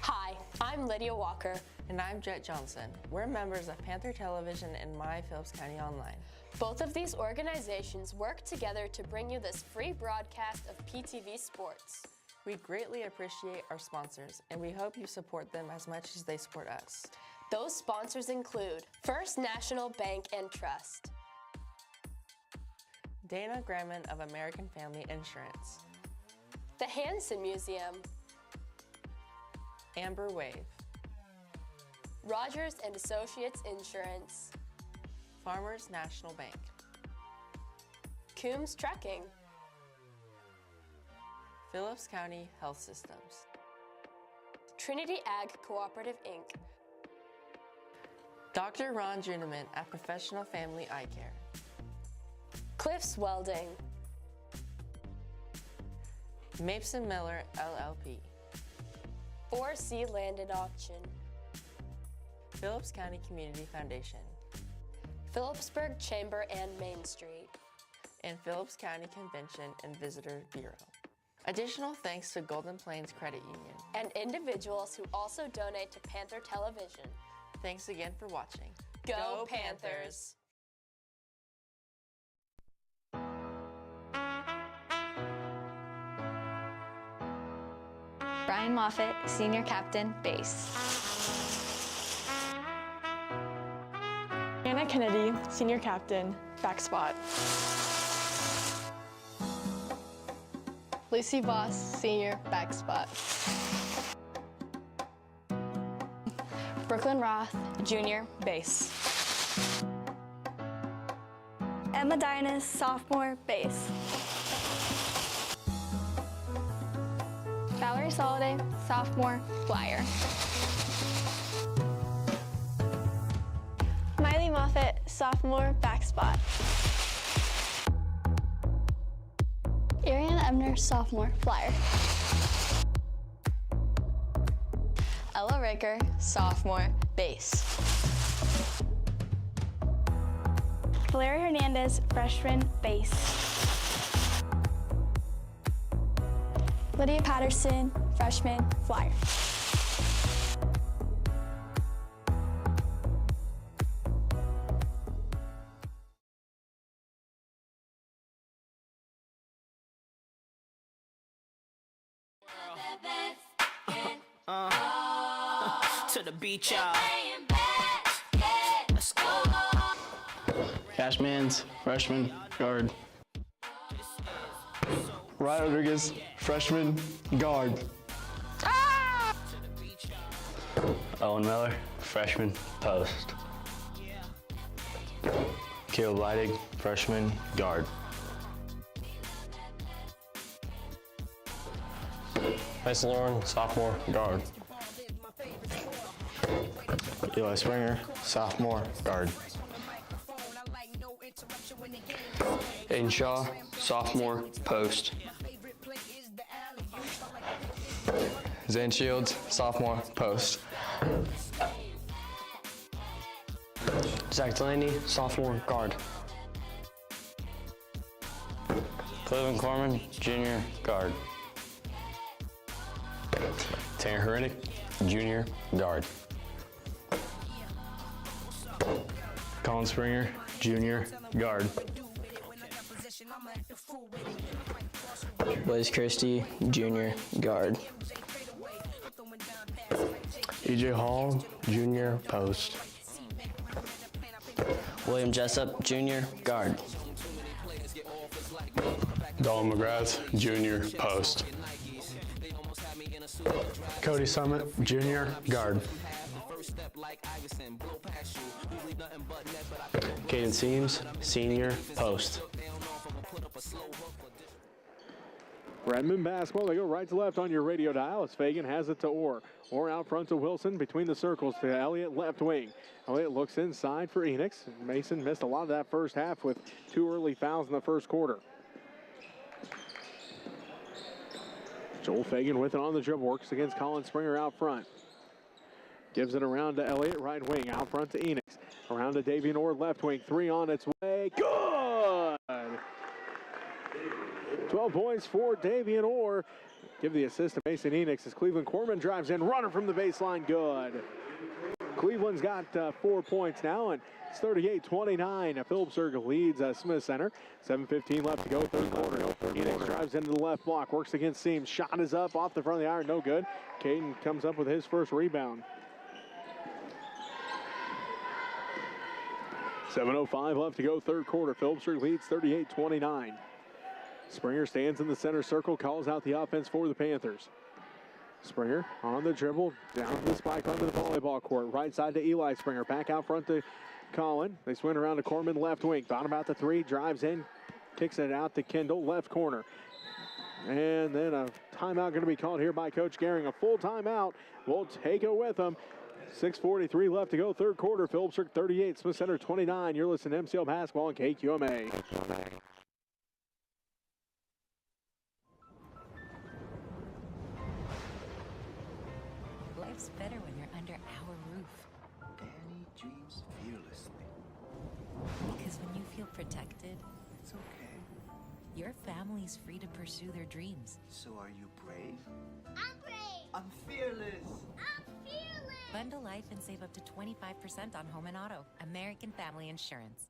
Hi, I'm Lydia Walker. And I'm Jet Johnson. We're members of Panther Television and My Phillips County Online. Both of these organizations work together to bring you this free broadcast of PTV sports. We greatly appreciate our sponsors, and we hope you support them as much as they support us. Those sponsors include First National Bank and Trust, Dana Graham of American Family Insurance, the Hansen Museum, Amber Wave, Rogers and Associates Insurance, Farmers National Bank, Coombs Trucking, Phillips County Health Systems, Trinity Ag Cooperative Inc., Dr. Ron Juneman at Professional Family Eye Care, Cliffs Welding, Mason Miller LLP, 4C Land and Auction, Phillips County Community Foundation, Phillipsburg Chamber and Main Street, and Phillips County Convention and Visitor Bureau. Additional thanks to Golden Plains Credit Union and individuals who also donate to Panther Television. Thanks again for watching. Go Panthers! Brian Moffitt, Senior Captain, Base. Anna Kennedy, Senior Captain, back spot. Lucy Voss, Senior, back spot. Brooklyn Roth, Junior, base. Emma Dynas, sophomore, base. Valerie Soliday, sophomore, flyer. Miley Moffitt, sophomore, back spot. Ariana Ebner, sophomore, flyer. Ella Ricker, sophomore, base. Valeria Hernandez, freshman, base. Lydia Patterson, freshman, flyer. To the beach, y'all. Let's go. Cashman's freshman, guard. Ryan Rodriguez, freshman, guard. Owen Miller, freshman, post. Caleb Leidig, freshman, guard. Mason Lauren, sophomore, guard. Eli Springer, sophomore, guard. Aiden Shaw, sophomore, post. Zane Shields, sophomore, post. Zach Delaney, sophomore, guard. Cleveland Corman, junior, guard. Tanner Herinek, junior, guard. Colin Springer, junior, guard. Blaze Christie, junior, guard. EJ Hall, junior, post. William Jessup, junior, guard. Dalton McGrath, junior, post. Cody Summit, junior, guard. Caden Seams, senior, post. Redmond basketball, they go right to left on your radio dial as Fagan has it to Orr. Orr out front to Wilson, between the circles to Elliott, left wing. Elliott looks inside for Enix. Mason missed a lot of that first half with 2 early fouls in the first quarter. Joel Fagan with it on the dribble, works against Colin Springer out front. Gives it around to Elliott, right wing, out front to Enix. Around to Davian Orr, left wing, 3 on its way, good! 12 points for Davian Orr. Give the assist to Mason Enix as Cleveland Corman drives in, runner from the baseline, good. Cleveland's got 4 points now, and it's 38-29. Phillipsburg leads Smith Center. 7:15 left to go, third quarter. Phoenix drives into the left block, works against Seams. Shot is up off the front of the iron, no good. Caden comes up with his first rebound. 7:05 left to go, third quarter. Phillipsburg leads 38-29. Springer stands in the center circle, calls out the offense for the Panthers. Springer on the dribble, down to the spike onto the volleyball court. Right side to Eli Springer, back out front to Colin. They swing around to Corman, left wing. Thought about the three, drives in, kicks it out to Kendall, left corner. And then a timeout going to be called here by Coach Gehring. A full timeout. We'll take it with them. 6:43 left to go, third quarter. Phillipsburg 38, Smith Center 29. You're listening to MCL Basketball on KQMA. Life's better when you're under our roof. Danny dreams fearlessly. Because when you feel protected, It's okay. your family's free to pursue their dreams. So are you brave? I'm brave. I'm fearless. I'm fearless. Bundle life and save up to 25% on home and auto. American Family Insurance.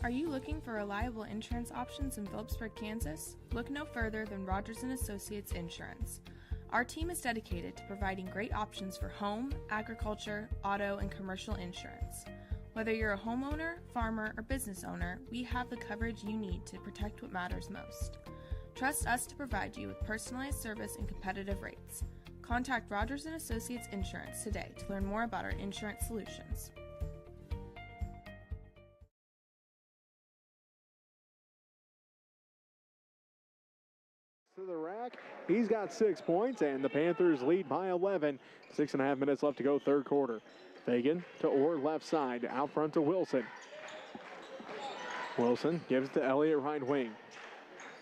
Are you looking for reliable insurance options in Phillipsburg, Kansas? Look no further than Rogers & Associates Insurance. Our team is dedicated to providing great options for home, agriculture, auto, and commercial insurance. Whether you're a homeowner, farmer, or business owner, we have the coverage you need to protect what matters most. Trust us to provide you with personalized service and competitive rates. Contact Rogers & Associates Insurance today to learn more about our insurance solutions. To the rack. He's got 6 points, and the Panthers lead by 11. 6.5 minutes left to go, third quarter. Fagan to Orr, left side, out front to Wilson. Wilson gives it to Elliott, right wing.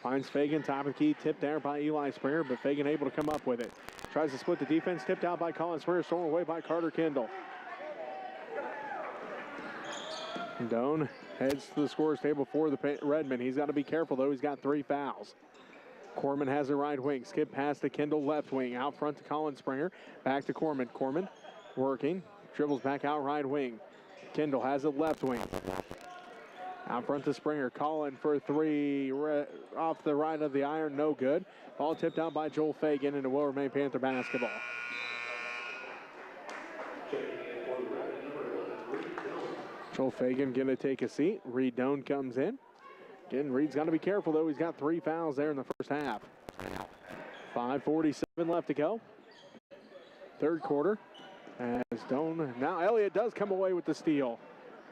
Finds Fagan, top of the key, tipped there by Eli Springer, but Fagan able to come up with it. Tries to split the defense, tipped out by Colin Springer, stolen away by Carter Kendall. Doan heads to the scorer's table for the Redmen. He's got to be careful, though. He's got 3 fouls. Corman has a right wing. Skip pass to Kendall, left wing. Out front to Colin Springer. Back to Corman. Corman working. Dribbles back out right wing. Kendall has it left wing. Out front to Springer. Colin for 3. Off the right of the iron. No good. Ball tipped out by Joel Fagan, and it will remain Panther basketball. Joel Fagan going to take a seat. Reed Doan comes in. Again, Reed's got to be careful, though. He's got 3 fouls there in the first half. 5:47 left to go. Third quarter. As Doan, now Elliott does come away with the steal.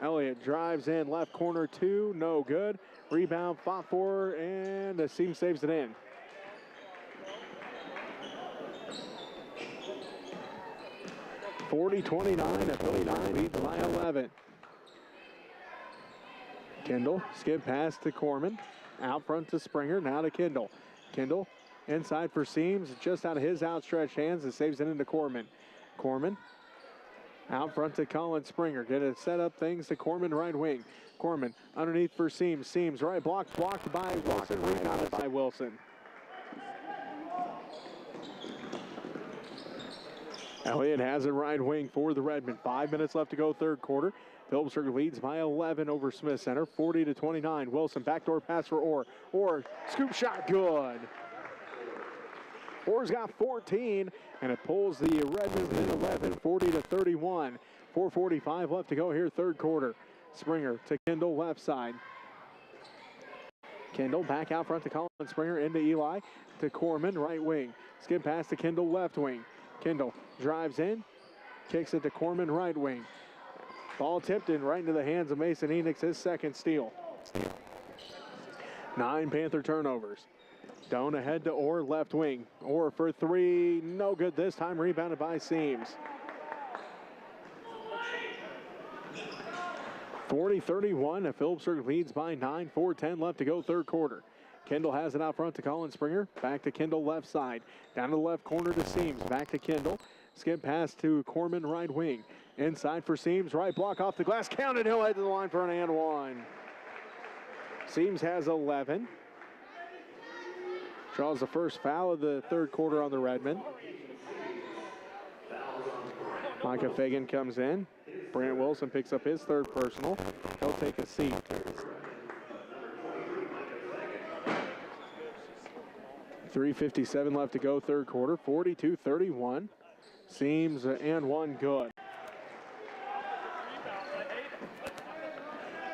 Elliott drives in, left corner 2, no good. Rebound, fought for, and the Seam saves it in. (40-29) at 39, leads by 11. Kendall, skip pass to Corman. Out front to Springer, now to Kendall. Kendall inside for Seams, just out of his outstretched hands, and saves it into Corman. Corman out front to Colin Springer. Gonna set up things to Corman, right wing. Corman underneath for Seams. Seams right blocked by Wilson, rebounded by Wilson. Elliott has it right wing for the Redmen. 5 minutes left to go, third quarter. Phillipsburg leads by 11 over Smith Center, 40-29. Wilson, backdoor pass for Orr. Orr, scoop shot, good. Orr's got 14, and it pulls the Redmen in 11, 40-31. 4:45 left to go here, third quarter. Springer to Kendall, left side. Kendall back out front to Colin Springer, into Eli, to Corman, right wing. Skip pass to Kendall, left wing. Kendall drives in, kicks it to Corman, right wing. Ball tipped in right into the hands of Mason Enix, his second steal. 9 Panther turnovers. Doan ahead to Orr, left wing. Orr for 3, no good this time, rebounded by Seams. 40-31, and Phillipsburg leads by 9, 4:10 left to go, third quarter. Kendall has it out front to Colin Springer, back to Kendall, left side. Down to the left corner to Seams, back to Kendall. Skip pass to Corman, right wing. Inside for Seams, right block off the glass, counted, he'll head to the line for an and one. Seams has 11. Draws the first foul of the third quarter on the Redmen. Micah Fagan comes in. Brant Wilson picks up his third personal. He'll take a seat. .357 left to go, third quarter. 42-31. Seams and one good.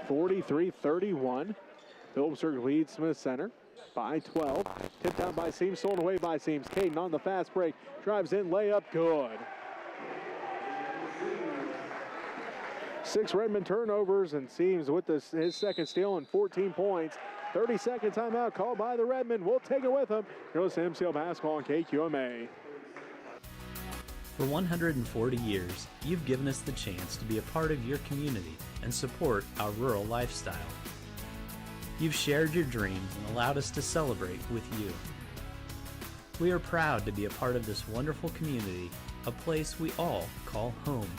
43-31. Phillipsburg leads Smith Center by 12. Tipped out by Seams, stolen away by Seams. Caden on the fast break. Drives in, layup, good. 6 Redmond turnovers, and Seams with his second steal and 14 points. 30-second timeout called by the Redmen. We'll take it with them. Goes to MCL basketball on KQMA. For 140 years, you've given us the chance to be a part of your community and support our rural lifestyle. You've shared your dreams and allowed us to celebrate with you. We are proud to be a part of this wonderful community, a place we all call home.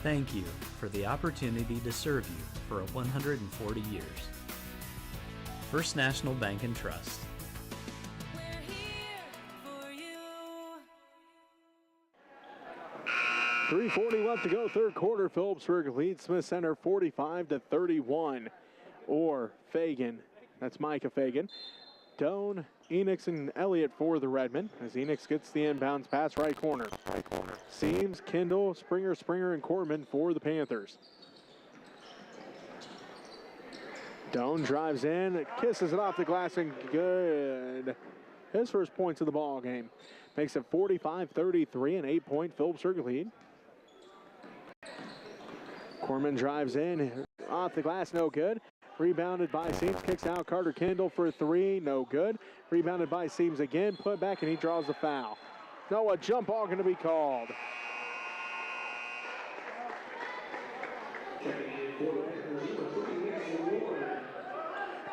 Thank you for the opportunity to serve you for 140 years. First National Bank and Trust. 3:40 left to go, third quarter. Phillipsburg leads Smith Center 45-31. Or Fagan, that's Micah Fagan. Doan, Enix, and Elliott for the Redmen as Enix gets the inbounds pass right corner. Seams, Kendall, Springer, and Corman for the Panthers. Doan drives in, kisses it off the glass, and good. His first points of the ball game. Makes it 45-33, an 8-point Phillipsburg lead. Corman drives in, off the glass, no good. Rebounded by Seams, kicks out Carter Kendall for 3, no good. Rebounded by Seams again, put back, and he draws the foul. No, a jump ball going to be called.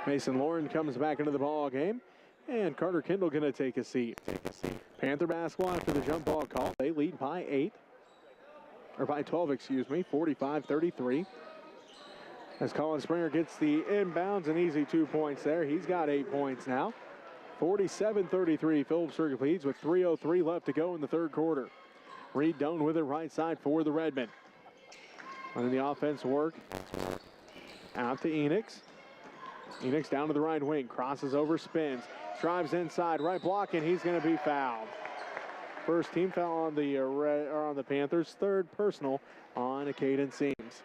Mason Lauren comes back into the ball game, and Carter Kendall going to take a seat. Panther basketball after the jump ball call. They lead by 12, 45-33. As Colin Springer gets the inbounds, an easy 2 points there. He's got 8 points now. 47-33, Phillipsburg leads with 3:03 left to go in the third quarter. Reed Doan with it right side for the Redmen. Running the offense work. Out to Enix. Enix down to the right wing, crosses over, spins. Drives inside, right block, and he's going to be fouled. First team foul on the Panthers, third personal on Caden Seams.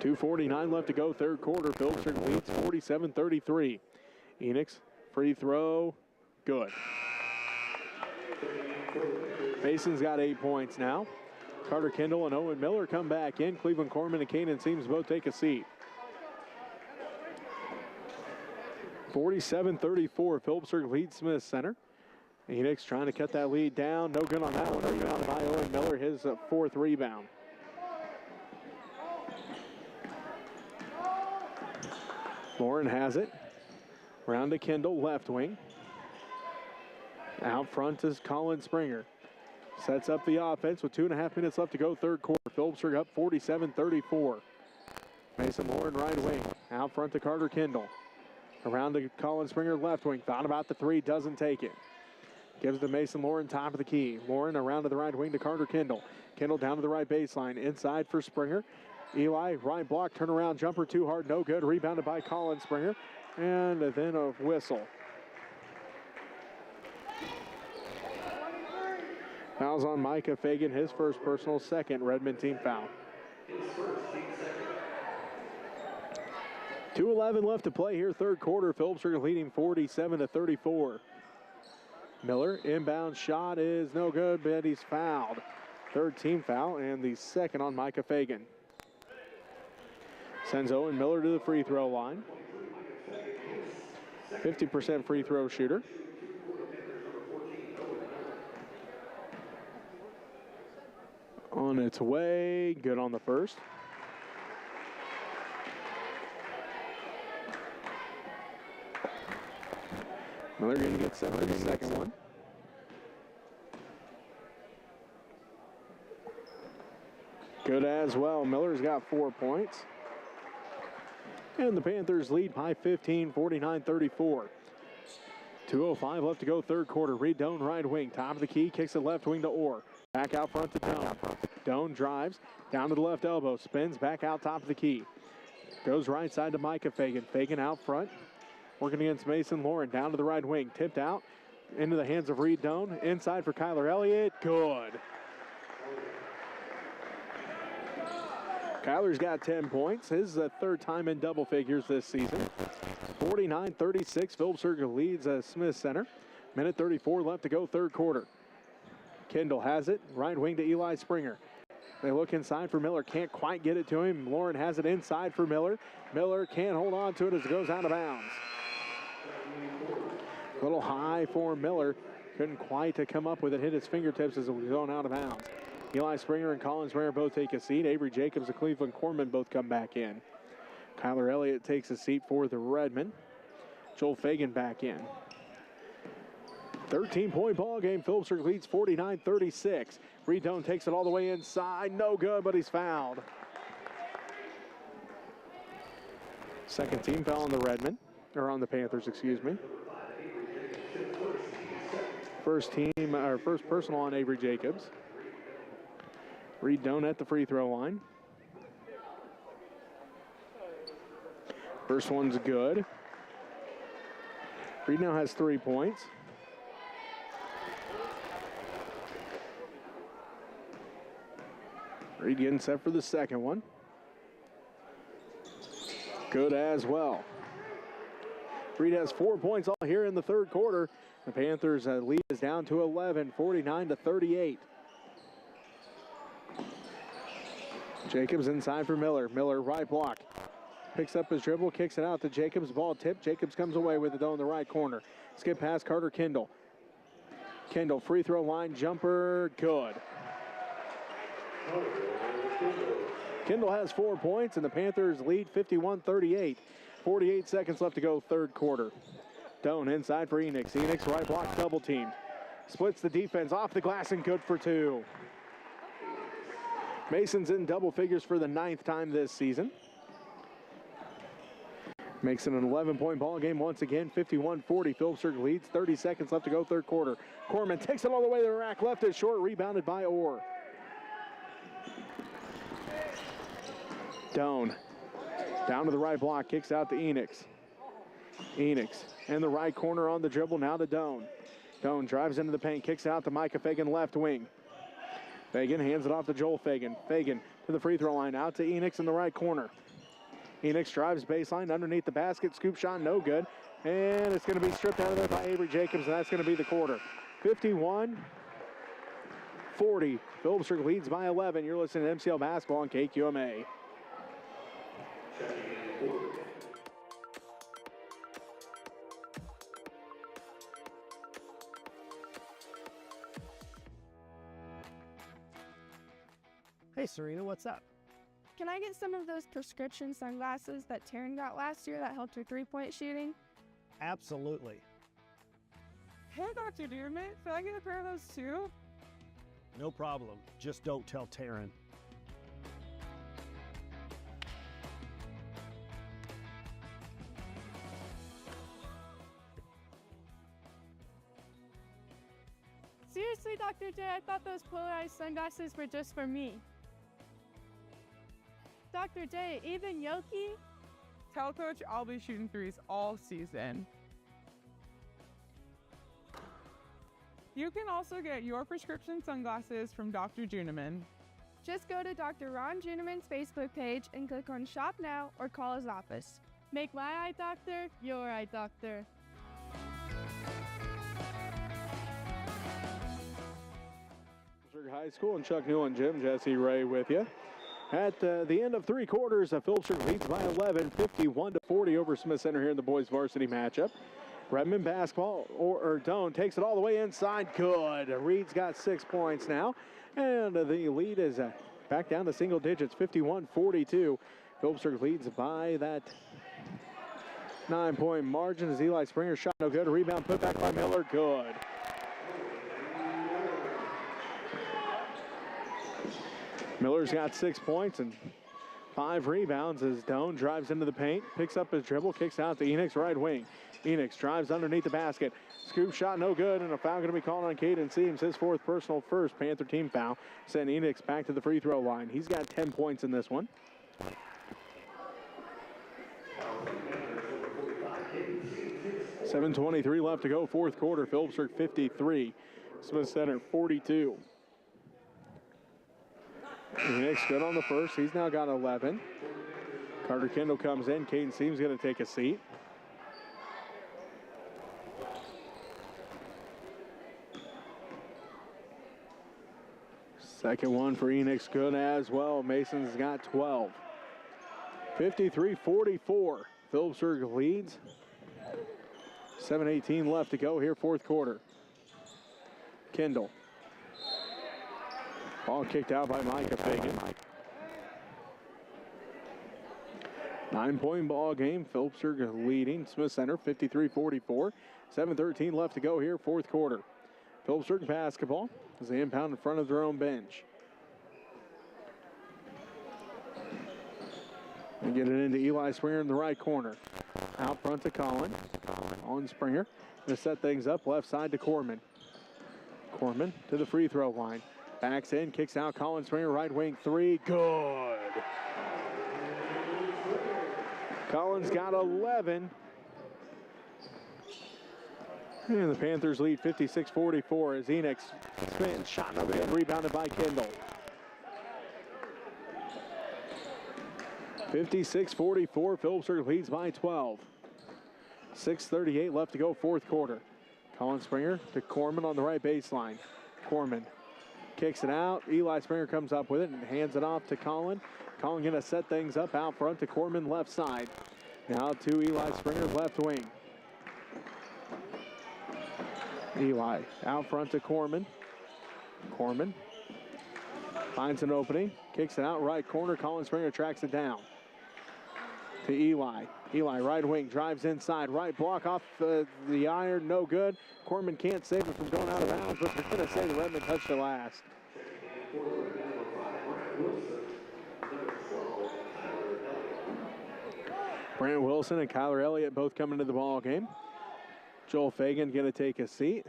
2:49 left to go, third quarter. Phillipsburg leads 47-33. Enix, free throw, good. Mason's got 8 points now. Carter Kendall and Owen Miller come back in. Cleveland Corman and Caden Seams both take a seat. 47-34, Phillipsburg leads Smith Center. Enix trying to cut that lead down. No good on that one. Rebounded by Owen Miller, his fourth rebound. Lauren has it. Round to Kendall, left wing. Out front is Colin Springer. Sets up the offense with 2.5 minutes left to go, third quarter. Phillipsburg up 47-34. Mason Lauren, right wing. Out front to Carter Kendall. Around to Colin Springer, left wing. Thought about the three, doesn't take it. Gives to Mason Lauren, top of the key. Lauren around to the right wing to Carter Kendall. Kendall down to the right baseline. Inside for Springer. Eli, right block, turnaround jumper, too hard, no good. Rebounded by Colin Springer. And then a whistle. Fouls on Micah Fagan, his first personal, second Redmond team foul. 2:11 left to play here, third quarter. Phillipsburg leading 47-34. Miller, inbound shot is no good, but he's fouled. Third team foul, and the second on Micah Fagan. Sends Owen Miller to the free throw line. 50% free throw shooter. On its way, good on the first. Miller going to get set for the second one. Good as well. Miller's got 4 points. And the Panthers lead by 15, 49-34. 2:05 left to go third quarter. Reed Doan right wing, top of the key, kicks it left wing to Orr. Back out front to Doan. Doan drives down to the left elbow, spins back out top of the key. Goes right side to Micah Fagan. Fagan out front, working against Mason Lauren. Down to the right wing, tipped out into the hands of Reed Doan. Inside for Kyler Elliott. Good. Kyler's got 10 points. His third time in double figures this season. 49-36, Phillipsburg leads Smith Center. Minute 34 left to go third quarter. Kendall has it, right wing to Eli Springer. They look inside for Miller, can't quite get it to him. Lauren has it inside for Miller. Miller can't hold on to it as it goes out of bounds. A little high for Miller. Couldn't quite come up with it, hit his fingertips as it was going out of bounds. Eli Springer and Colin Springer both take a seat. Avery Jacobs and Cleveland Corman both come back in. Kyler Elliott takes a seat for the Redmen. Joel Fagan back in. 13-point ball game. Phillipsburg leads 49-36. Reed Doan takes it all the way inside. No good, but he's fouled. Second team foul on the Redmen, or on the Panthers, excuse me. First personal on Avery Jacobs. Reed Doan at the free throw line. First one's good. Reed now has 3 points. Reed getting set for the second one. Good as well. Reed has 4 points all here in the third quarter. The Panthers' lead is down to 11, 49-38. Jacobs inside for Miller. Miller right block. Picks up his dribble, kicks it out to Jacobs. Ball tipped. Jacobs comes away with it though in the right corner. Skip past Carter Kendall. Kendall free throw line jumper. Good. Kendall has 4 points and the Panthers lead 51-38. 48 seconds left to go third quarter. Doan inside for Enix. Enix right block double teamed. Splits the defense off the glass and good for 2. Mason's in double figures for the 9th time this season. Makes it an 11-point ball game once again, 51-40. Phillipsburg leads, 30 seconds left to go third quarter. Corman takes it all the way to the rack, left it short, rebounded by Orr. Doan, down to the right block, kicks out to Enix. Enix in the right corner on the dribble, now to Doan. Doan drives into the paint, kicks out to Micah Fagan, left wing. Fagan hands it off to Joel Fagan. Fagan to the free throw line, out to Enix in the right corner. Enix drives baseline underneath the basket, scoop shot, no good. And it's going to be stripped out of there by Avery Jacobs, and that's going to be the quarter. 51-40. Phillipsburg leads by 11. You're listening to MCL Basketball on KQMA. Hey, Serena, what's up? Can I get some of those prescription sunglasses that Taryn got last year that helped her three-point shooting? Absolutely. Hey, Dr. Dearman, can I get a pair of those too? No problem. Just don't tell Taryn. Seriously, Dr. J, I thought those polarized sunglasses were just for me. Dr. J, even Yoki? Tell Coach I'll be shooting threes all season. You can also get your prescription sunglasses from Dr. Juneman. Just go to Dr. Ron Juneman's Facebook page and click on Shop Now or call his office. Make my eye doctor your eye doctor. High School and Chuck Newland Gym, Jesse Ray with you. At the end of three quarters, Phillipsburg leads by 11, 51-40 over Smith Center here in the boys varsity matchup. Redmond basketball, or Doan takes it all the way inside. Good. Reed's got 6 points now. And the lead is back down to single digits, 51-42. Phillipsburg leads by that 9-point margin as Eli Springer shot no good. Rebound put back by Miller. Good. Miller's got 6 points, and 5 rebounds as Doan drives into the paint, picks up his dribble, kicks out to Enix right wing. Enix drives underneath the basket. Scoop shot no good, and a foul going to be called on Caden Seams. His 4th personal, first Panther team foul. Send Enix back to the free throw line. He's got 10 points in this one. $7:23 left to go, 4th quarter. Phillipsburg 53, Smith Center 42. Enix good on the first. He's now got 11. Carter Kendall comes in. Caden Seams going to take a seat. Second one for Enix good as well. Mason's got 12. 53-44. Phillipsburg leads. 7:18 left to go here, 4th quarter. Kendall. Ball kicked out by Micah Fagan. 9-point ball game. Phillipsburg leading Smith Center 53-44. 7:13 left to go here, 4th quarter. Phillipsburg basketball as they impound in front of their own bench. They get it into Eli Springer in the right corner. Out front to Colin. On Springer. Going to set things up left side to Corman. Corman to the free throw line. Backs in, kicks out Colin Springer, right wing 3. Good. Collins got 11. And the Panthers lead 56-44 as Enix spins, shot no good, rebounded by Kendall. 56-44, Phillipsburg leads by 12. 6:38 left to go, 4th quarter. Colin Springer to Corman on the right baseline. Corman kicks it out. Eli Springer comes up with it and hands it off to Colin. Colin going to set things up out front to Corman left side. Now to Eli Springer left wing. Eli out front to Corman. Corman finds an opening, kicks it out right corner. Colin Springer tracks it down to Eli. Eli right wing, drives inside, right block off the iron, no good. Corman can't save it from going out of bounds, but they're going to say the Redmond touched it last. Brant Wilson and Kyler Elliott both coming to the ball game. Joel Fagan going to take a seat.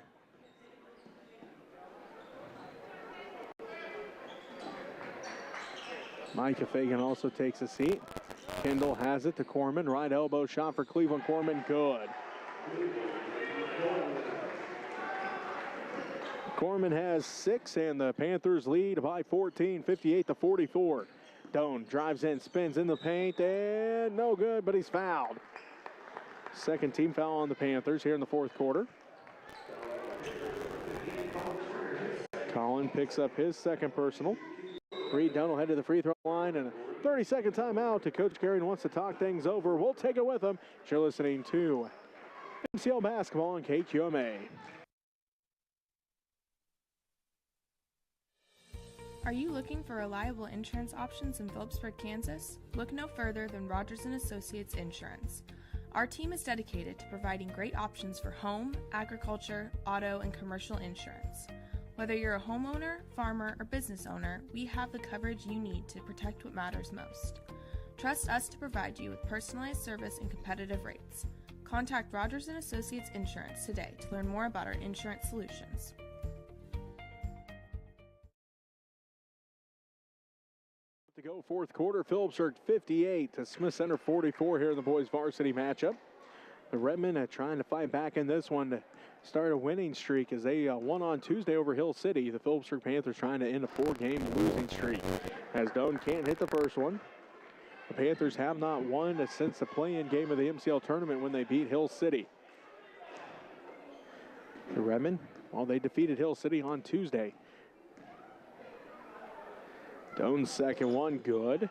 Micah Fagan also takes a seat. Kendall has it to Corman. Right elbow shot for Cleveland. Corman, good. Corman has 6, and the Panthers lead by 14, 58-44. Doan drives in, spins in the paint, and no good, but he's fouled. Second team foul on the Panthers here in the 4th quarter. Colin picks up his 2nd personal. Reed Doan will head to the free throw line, and a 30-second timeout to Coach Carey wants to talk things over. We'll take it with him. You're listening to MCL Basketball on KQMA. Are you looking for reliable insurance options in Phillipsburg, Kansas? Look no further than Rogers & Associates Insurance. Our team is dedicated to providing great options for home, agriculture, auto, and commercial insurance. Whether you're a homeowner, farmer, or business owner, we have the coverage you need to protect what matters most. Trust us to provide you with personalized service and competitive rates. Contact Rogers & Associates Insurance today to learn more about our insurance solutions. To go, 4th quarter, Phillipsburg 58 to Smith Center 44 here in the boys varsity matchup. The Redmen are trying to fight back in this one to start a winning streak as they won on Tuesday over Hill City. The Phillipsburg Panthers trying to end a 4-game losing streak as Doan can't hit the first one. The Panthers have not won since the play-in game of the MCL tournament when they beat Hill City. The Redmen, well, they defeated Hill City on Tuesday. Doan's 2nd one, good.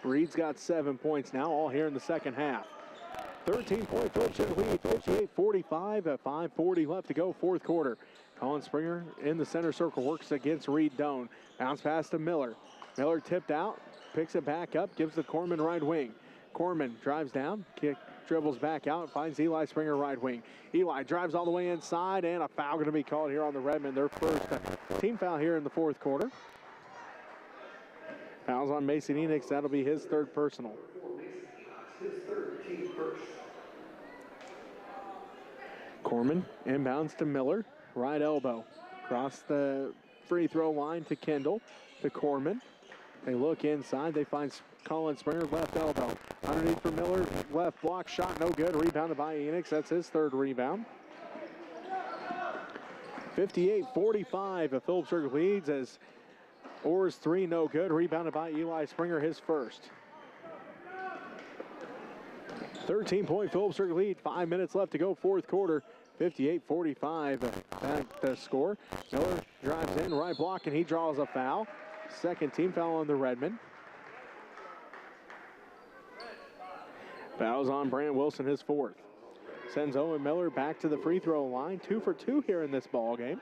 Reed's got 7 points now, all here in the second half. 13-point Phillipsburg lead, 58-45 at 5:40 left to go, 4th quarter. Colin Springer in the center circle, works against Reed Doan. Bounce pass to Miller. Miller tipped out, picks it back up, gives the Corman right wing. Corman drives down, dribbles back out, finds Eli Springer right wing. Eli drives all the way inside, and a foul going to be called here on the Redmen. Their first team foul here in the 4th quarter. Fouls on Mason Enix. That'll be his third personal. Corman inbounds to Miller. Right elbow. Across the free throw line to Kendall. To Corman. They look inside. They find Colin Springer, left elbow. Underneath for Miller. Left block shot. No good. Rebounded by Enix. That's his third rebound. 58-45. Phillipsburg leads as Orr's three no good. Rebounded by Eli Springer, his first. 13-point Phillipsburg lead. 5 minutes left to go, fourth quarter. 58-45 back to score. Miller drives in, right block, and he draws a foul. Second team foul on the Redmen. Fouls on Brant Wilson, his fourth. Sends Owen Miller back to the free throw line. 2 for 2 here in this ball game.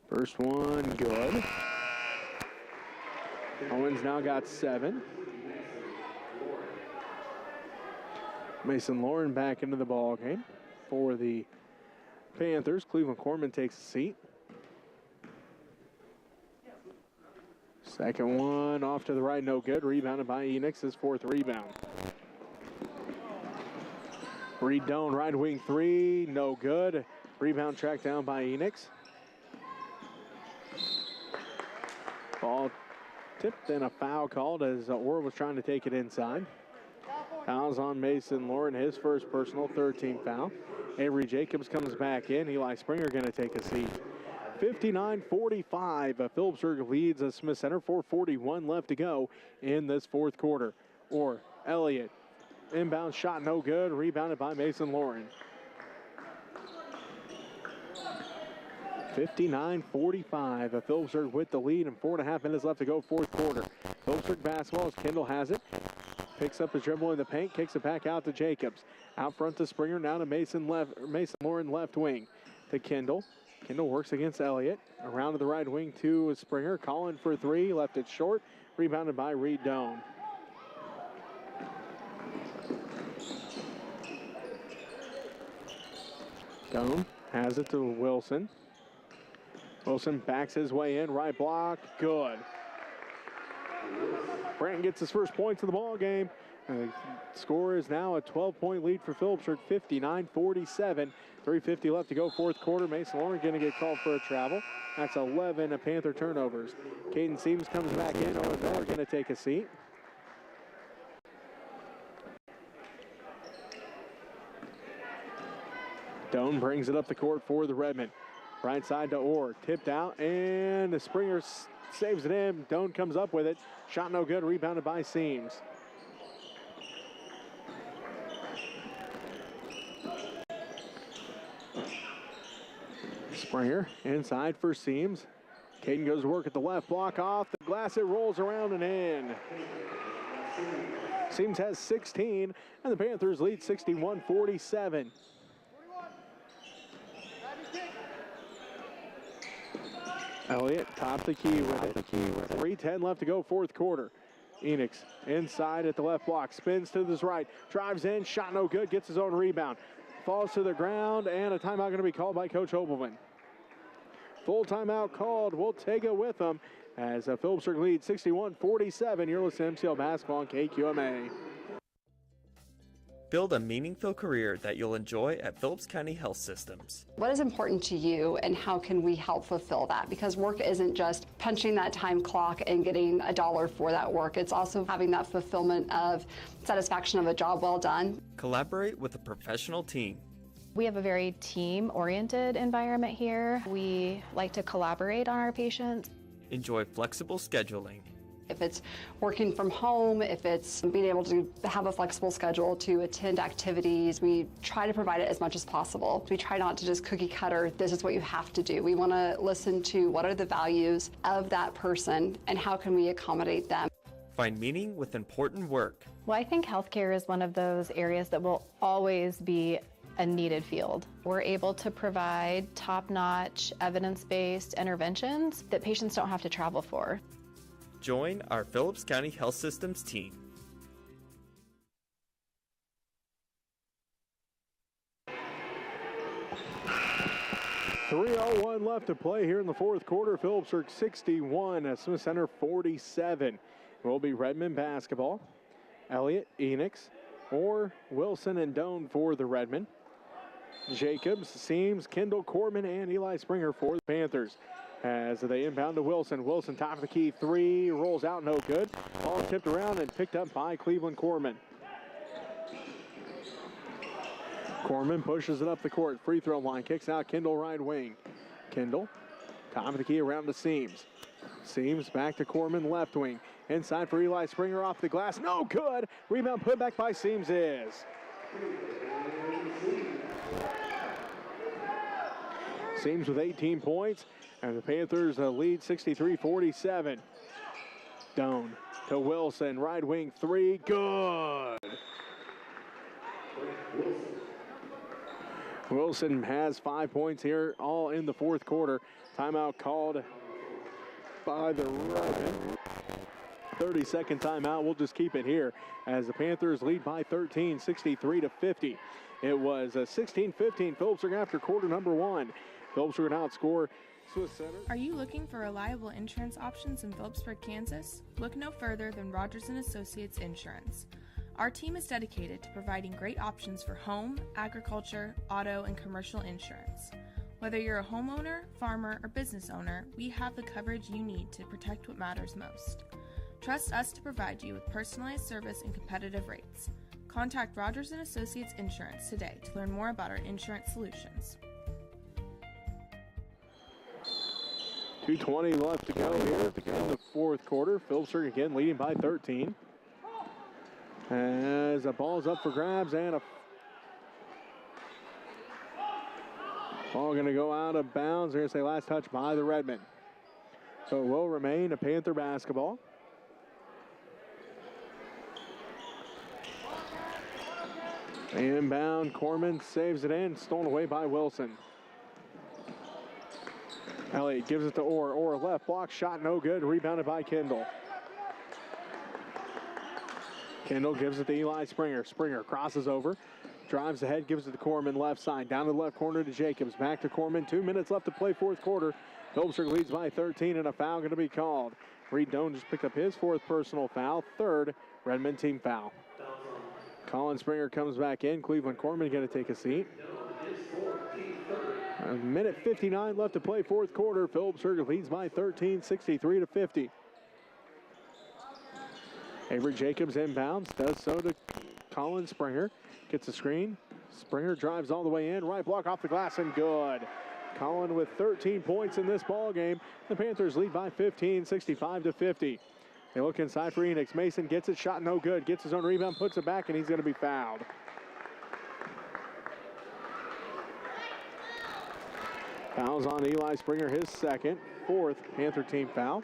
First one, good. Owens now got 7. Mason Lauren back into the ball game for the Panthers. Cleveland Corman takes a seat. Second one off to the right, no good. Rebounded by Enix, his fourth rebound. Reed Doan, right wing three, no good. Rebound tracked down by Enix. Ball tipped and a foul called as Orr was trying to take it inside. Fouls on Mason Lauren, his first personal, third team foul. Avery Jacobs comes back in. Eli Springer going to take a seat. 59-45. Phillipsburg leads Smith Center. 4:41 left to go in this fourth quarter. Orr, Elliott, inbound shot no good. Rebounded by Mason Lauren. 59-45. Phillipsburg with the lead and 4.5 minutes left to go, fourth quarter. Phillipsburg basketball as Kendall has it. Picks up his dribble in the paint, kicks it back out to Jacobs. Out front to Springer, now to Mason Lauren left wing. To Kendall. Kendall works against Elliott. Around to the right wing to Springer. Calling for three, left it short. Rebounded by Reed Doan. Doan has it to Wilson. Wilson backs his way in, right block, good. Branton gets his first points of the ball game. The score is now a 12-point lead for Phillipsburg, 59-47. 3:50 left to go, fourth quarter. Mason Lauren going to get called for a travel. That's 11 Panther turnovers. Caden Seams comes back in. Owen Miller going to take a seat. Doan brings it up the court for the Redmen. Right side to Orr, tipped out, and the Springer saves it in. Doan comes up with it. Shot no good, rebounded by Seams. Springer inside for Seams. Caden goes to work at the left, block off the glass, it rolls around and in. Seams has 16, and the Panthers lead 61-47. Elliott top the key with it. 3:10 left to go, fourth quarter. Enix inside at the left block, spins to his right, drives in, shot no good, gets his own rebound. Falls to the ground, and a timeout going to be called by Coach Hobelman. Full timeout called. We'll take it with them as Phillipsburg leads 61-47. You're listening to MCL Basketball on KQMA. Build a meaningful career that you'll enjoy at Phillips County Health Systems. What is important to you and how can we help fulfill that? Because work isn't just punching that time clock and getting $1 for that work. It's also having that fulfillment of satisfaction of a job well done. Collaborate with a professional team. We have a very team-oriented environment here. We like to collaborate on our patients. Enjoy flexible scheduling. If it's working from home, if it's being able to have a flexible schedule to attend activities, we try to provide it as much as possible. We try not to just cookie cutter, this is what you have to do. We want to listen to what are the values of that person and how can we accommodate them. Find meaning with important work. Well, I think healthcare is one of those areas that will always be a needed field. We're able to provide top-notch, evidence-based interventions that patients don't have to travel for. Join our Phillips County Health Systems team. 3:01 left to play here in the fourth quarter. Phillipsburg 61, Smith Center 47. It will be Redmond basketball. Elliott, Enix, or Wilson and Doan for the Redmond. Jacobs, Seams, Kendall, Corman, and Eli Springer for the Panthers. As they inbound to Wilson. Wilson, top of the key, three, rolls out, no good. Ball tipped around and picked up by Cleveland Corman. Corman pushes it up the court. Free throw line, kicks out Kendall right wing. Kendall, top of the key around to Seams. Seams back to Corman left wing. Inside for Eli Springer off the glass. No good. Rebound put back by Seams is. Seams with 18 points. And the Panthers lead 63-47. Doan to Wilson. Right wing three. Good. Wilson has 5 points here, all in the fourth quarter. Timeout called by the Redmond. 30-second timeout. We'll just keep it here as the Panthers lead by 13, 63-50. It was 16-15 Phillipsburg after quarter number one. Phillipsburg outscore Swiss Center. Are you looking for reliable insurance options in Phillipsburg, Kansas? Look no further than Rogers & Associates Insurance. Our team is dedicated to providing great options for home, agriculture, auto, and commercial insurance. Whether you're a homeowner, farmer, or business owner, we have the coverage you need to protect what matters most. Trust us to provide you with personalized service and competitive rates. Contact Rogers & Associates Insurance today to learn more about our insurance solutions. 2:20 left to go here in the fourth quarter. Phillipsburg again leading by 13. As the ball's up for grabs and a ball going to go out of bounds. They're going to say last touch by the Redmond. So it will remain a Panther basketball. Inbound, Corman saves it in, stolen away by Wilson. Elliott gives it to Orr. Orr left, block shot no good, rebounded by Kendall. Kendall gives it to Eli Springer. Springer crosses over, drives ahead, gives it to Corman left side. Down to the left corner to Jacobs. Back to Corman. 2 minutes left to play fourth quarter. Phillipsburg leads by 13 and a foul going to be called. Reed Doan just picked up his fourth personal foul. Third Redmond team foul. Colin Springer comes back in. Cleveland Corman going to take a seat. A minute 59 left to play fourth quarter. Phillipsburg leads by 13, 63-50. Avery Jacobs inbounds, does so to Colin Springer. Gets a screen. Springer drives all the way in. Right block off the glass and good. Colin with 13 points in this ball game. The Panthers lead by 15, 65-50. They look inside for Enix. Mason gets it, shot no good. Gets his own rebound, puts it back, and he's going to be fouled. Fouls on Eli Springer, his second. Fourth Panther team foul.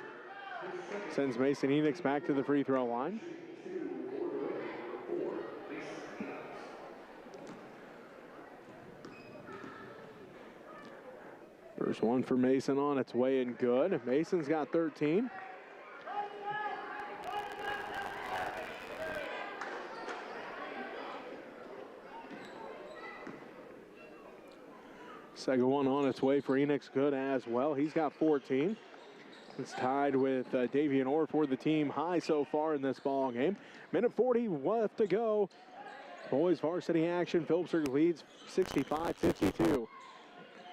Sends Mason Enix back to the free throw line. First one for Mason on its way and good. Mason's got 13. Second one on its way for Enix, good as well. He's got 14. It's tied with Davian Orr for the team high so far in this ball game. Minute 40 left to go. Boys varsity action. Phillipsburg leads 65-52.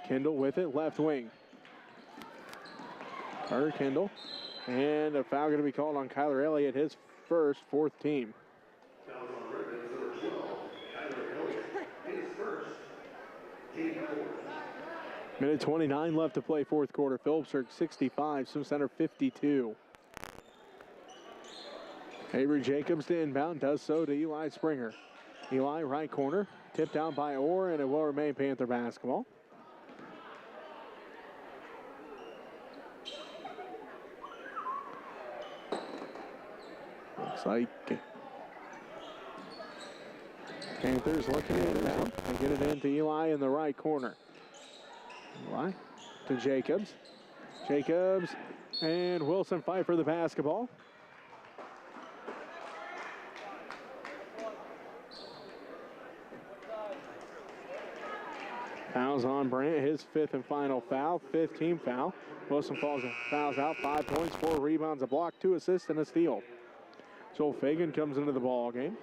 Kendall with it, left wing. Carter Kendall. And a foul going to be called on Kyler Elliott, his first, fourth team. Minute 29 left to play fourth quarter. Phillipsburg 65, Sim Center 52. Avery Jacobs to inbound, does so to Eli Springer. Eli right corner, tipped out by Orr, and it will remain Panther basketball. Looks like Panthers looking at it now. They get it into Eli in the right corner. Eli to Jacobs. Jacobs and Wilson fight for the basketball. Fouls on Brandt, his 5th and final foul, 5th team foul. Wilson fouls out, 5 points, 4 rebounds, a block, 2 assists, and a steal. Joel Fagan comes into the ball game.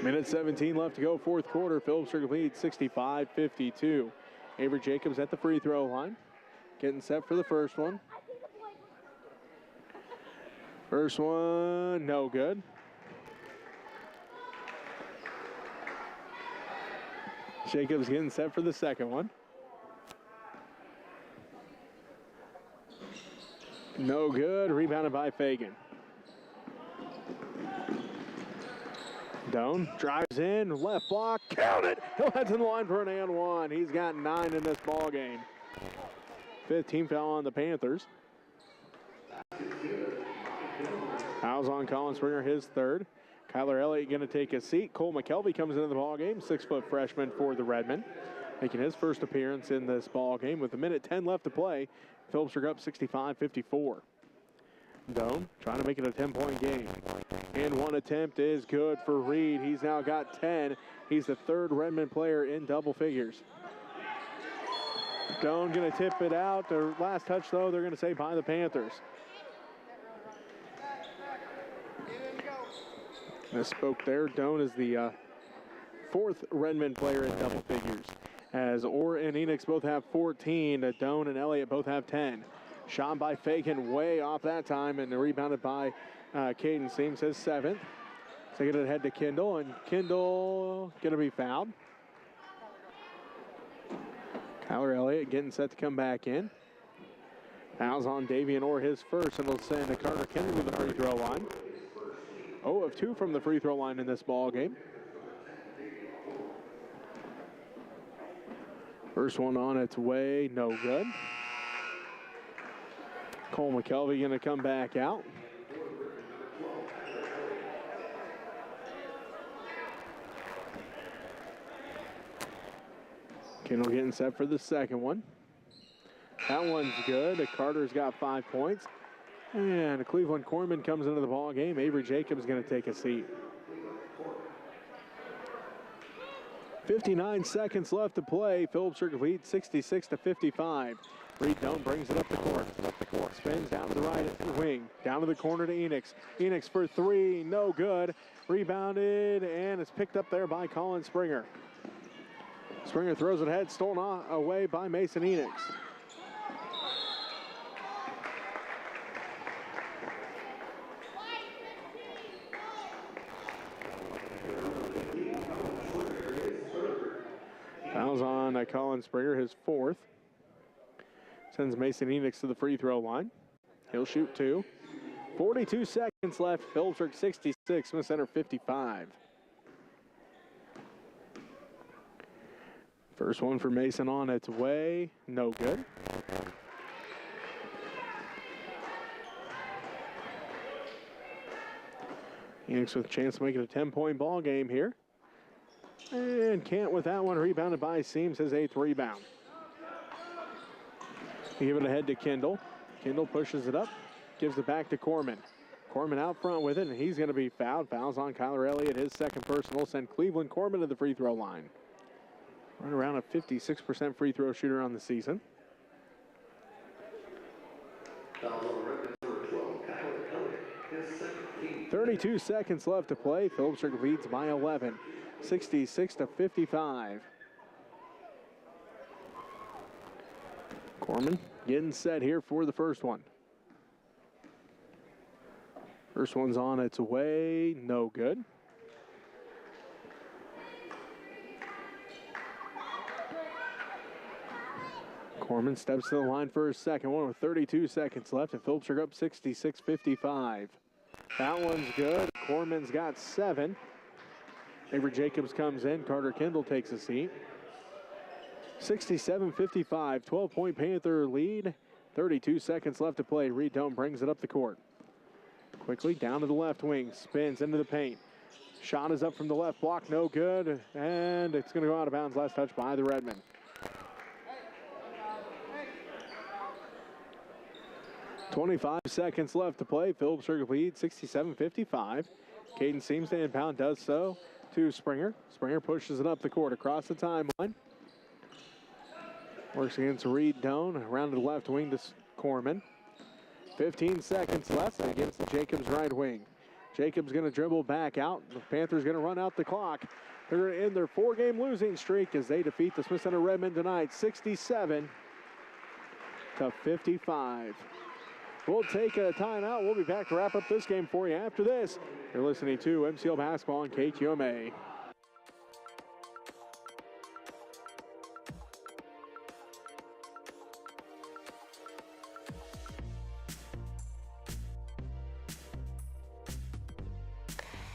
Minute 17 left to go, 4th quarter. Phillipsburg leads 65-52. Avery Jacobs at the free throw line, getting set for the first one. First one, no good. Jacobs getting set for the second one. No good, rebounded by Fagan. Doan drives in, left block, count it. He'll head to the line for an and one. He's got 9 in this ball game. 5th team foul on the Panthers. Fouls on Colin Springer, his 3rd. Kyler Elliott going to take a seat. Cole McKelvey comes into the ball game, 6-foot freshman for the Redmen, making his first appearance in this ball game with a minute 10 left to play. Phillipsburg up 65-54. Doan trying to make it a 10-point game. And one attempt is good for Reed. He's now got 10. He's the 3rd Redmond player in double figures. Doan going to tip it out. The last touch, though, they're going to say by the Panthers. Misspoke there. Doan is the 4th Redmond player in double figures. As Orr and Enix both have 14, Doan and Elliott both have 10. Shot by Fagan way off that time, and rebounded by Caden Seams, his 7th. So get it ahead to Kendall, and Kendall going to be fouled. Kyler Elliott getting set to come back in. Fouls on Davian Orr, his 1st, and it'll send Carter Kendall to the free throw line. 0 of 2 from the free throw line in this ball game. First one on its way, no good. Cole McKelvey going to come back out. Kendall getting set for the second one. That one's good. Carter's got 5 points. And Cleveland Corman comes into the ball game. Avery Jacobs going to take a seat. 59 seconds left to play. Phillipsburg leads 66-55. Reed Doan brings it up the court. Spins down to the right wing. Down to the corner to Enix. Enix for 3, no good. Rebounded, and it's picked up there by Colin Springer. Springer throws it ahead, stolen away by Mason Enix. Fouls on Colin Springer, his 4th. Sends Mason Enix to the free throw line. He'll shoot 2. 42 seconds left. Phillipsburg 66, Smith Center 55. First one for Mason on its way. No good. Enix with a chance to make it a 10-point ball game here. And can't with that one. Rebounded by Seams, his 8th rebound. Give it ahead to Kendall. Kendall pushes it up, gives it back to Corman. Corman out front with it, and he's going to be fouled. Fouls on Kyler Elliott, his 2nd personal. Send Cleveland Corman to the free throw line. Right around a 56% free throw shooter on the season. 32 seconds left to play. Phillipsburg leads by 11, 66-55. Corman getting set here for the first one. First one's on its way, no good. Corman steps to the line for his second one with 32 seconds left, and Phillipsburg up 66-55. That one's good. Corman's got 7. Avery Jacobs comes in. Carter Kendall takes a seat. 67-55, 12-point Panther lead. 32 seconds left to play. Reed Doan brings it up the court. Quickly down to the left wing, spins into the paint. Shot is up from the left block, no good, and it's going to go out of bounds. Last touch by the Redmen. .25 seconds left to play. Phillipsburg lead 67-55. Caden Seams to inbound, does so to Springer. Springer pushes it up the court across the timeline. Works against Reed Doan, around to the left wing to Corman. 15 seconds left against the Jacobs right wing. Jacobs going to dribble back out. The Panthers going to run out the clock. They're going to end their 4-game losing streak as they defeat the Smith Center Redmen tonight, 67-55. We'll take a timeout. We'll be back to wrap up this game for you after this. You're listening to MCL Basketball on KQMA.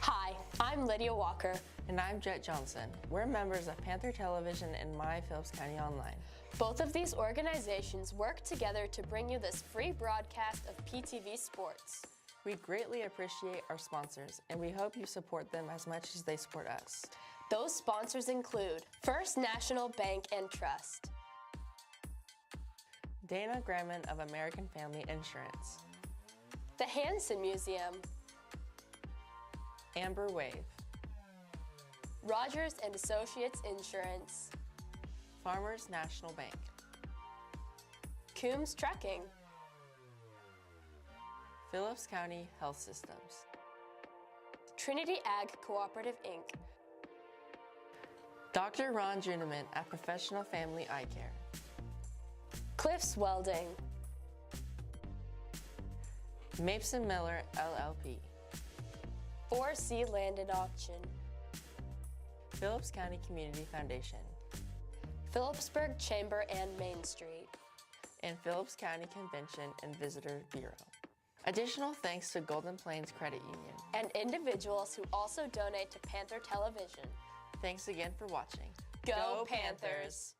Hi, I'm Lydia Walker. And I'm Jet Johnson. We're members of Panther Television and My Phillips County Online. Both of these organizations work together to bring you this free broadcast of PTV sports. We greatly appreciate our sponsors, and we hope you support them as much as they support us. Those sponsors include First National Bank and Trust, Dana Graham of American Family Insurance, the Hansen Museum, Amber Wave, Rogers and Associates Insurance, Farmers National Bank, Coombs Trucking, Phillips County Health Systems, Trinity Ag Cooperative Inc., Dr. Ron Juneman at Professional Family Eye Care, Cliffs Welding, Mapeson Miller LLP, 4C Land and Auction, Phillips County Community Foundation, Phillipsburg Chamber and Main Street, and Phillips County Convention and Visitor Bureau. Additional thanks to Golden Plains Credit Union and individuals who also donate to Panther Television. Thanks again for watching. Go Panthers!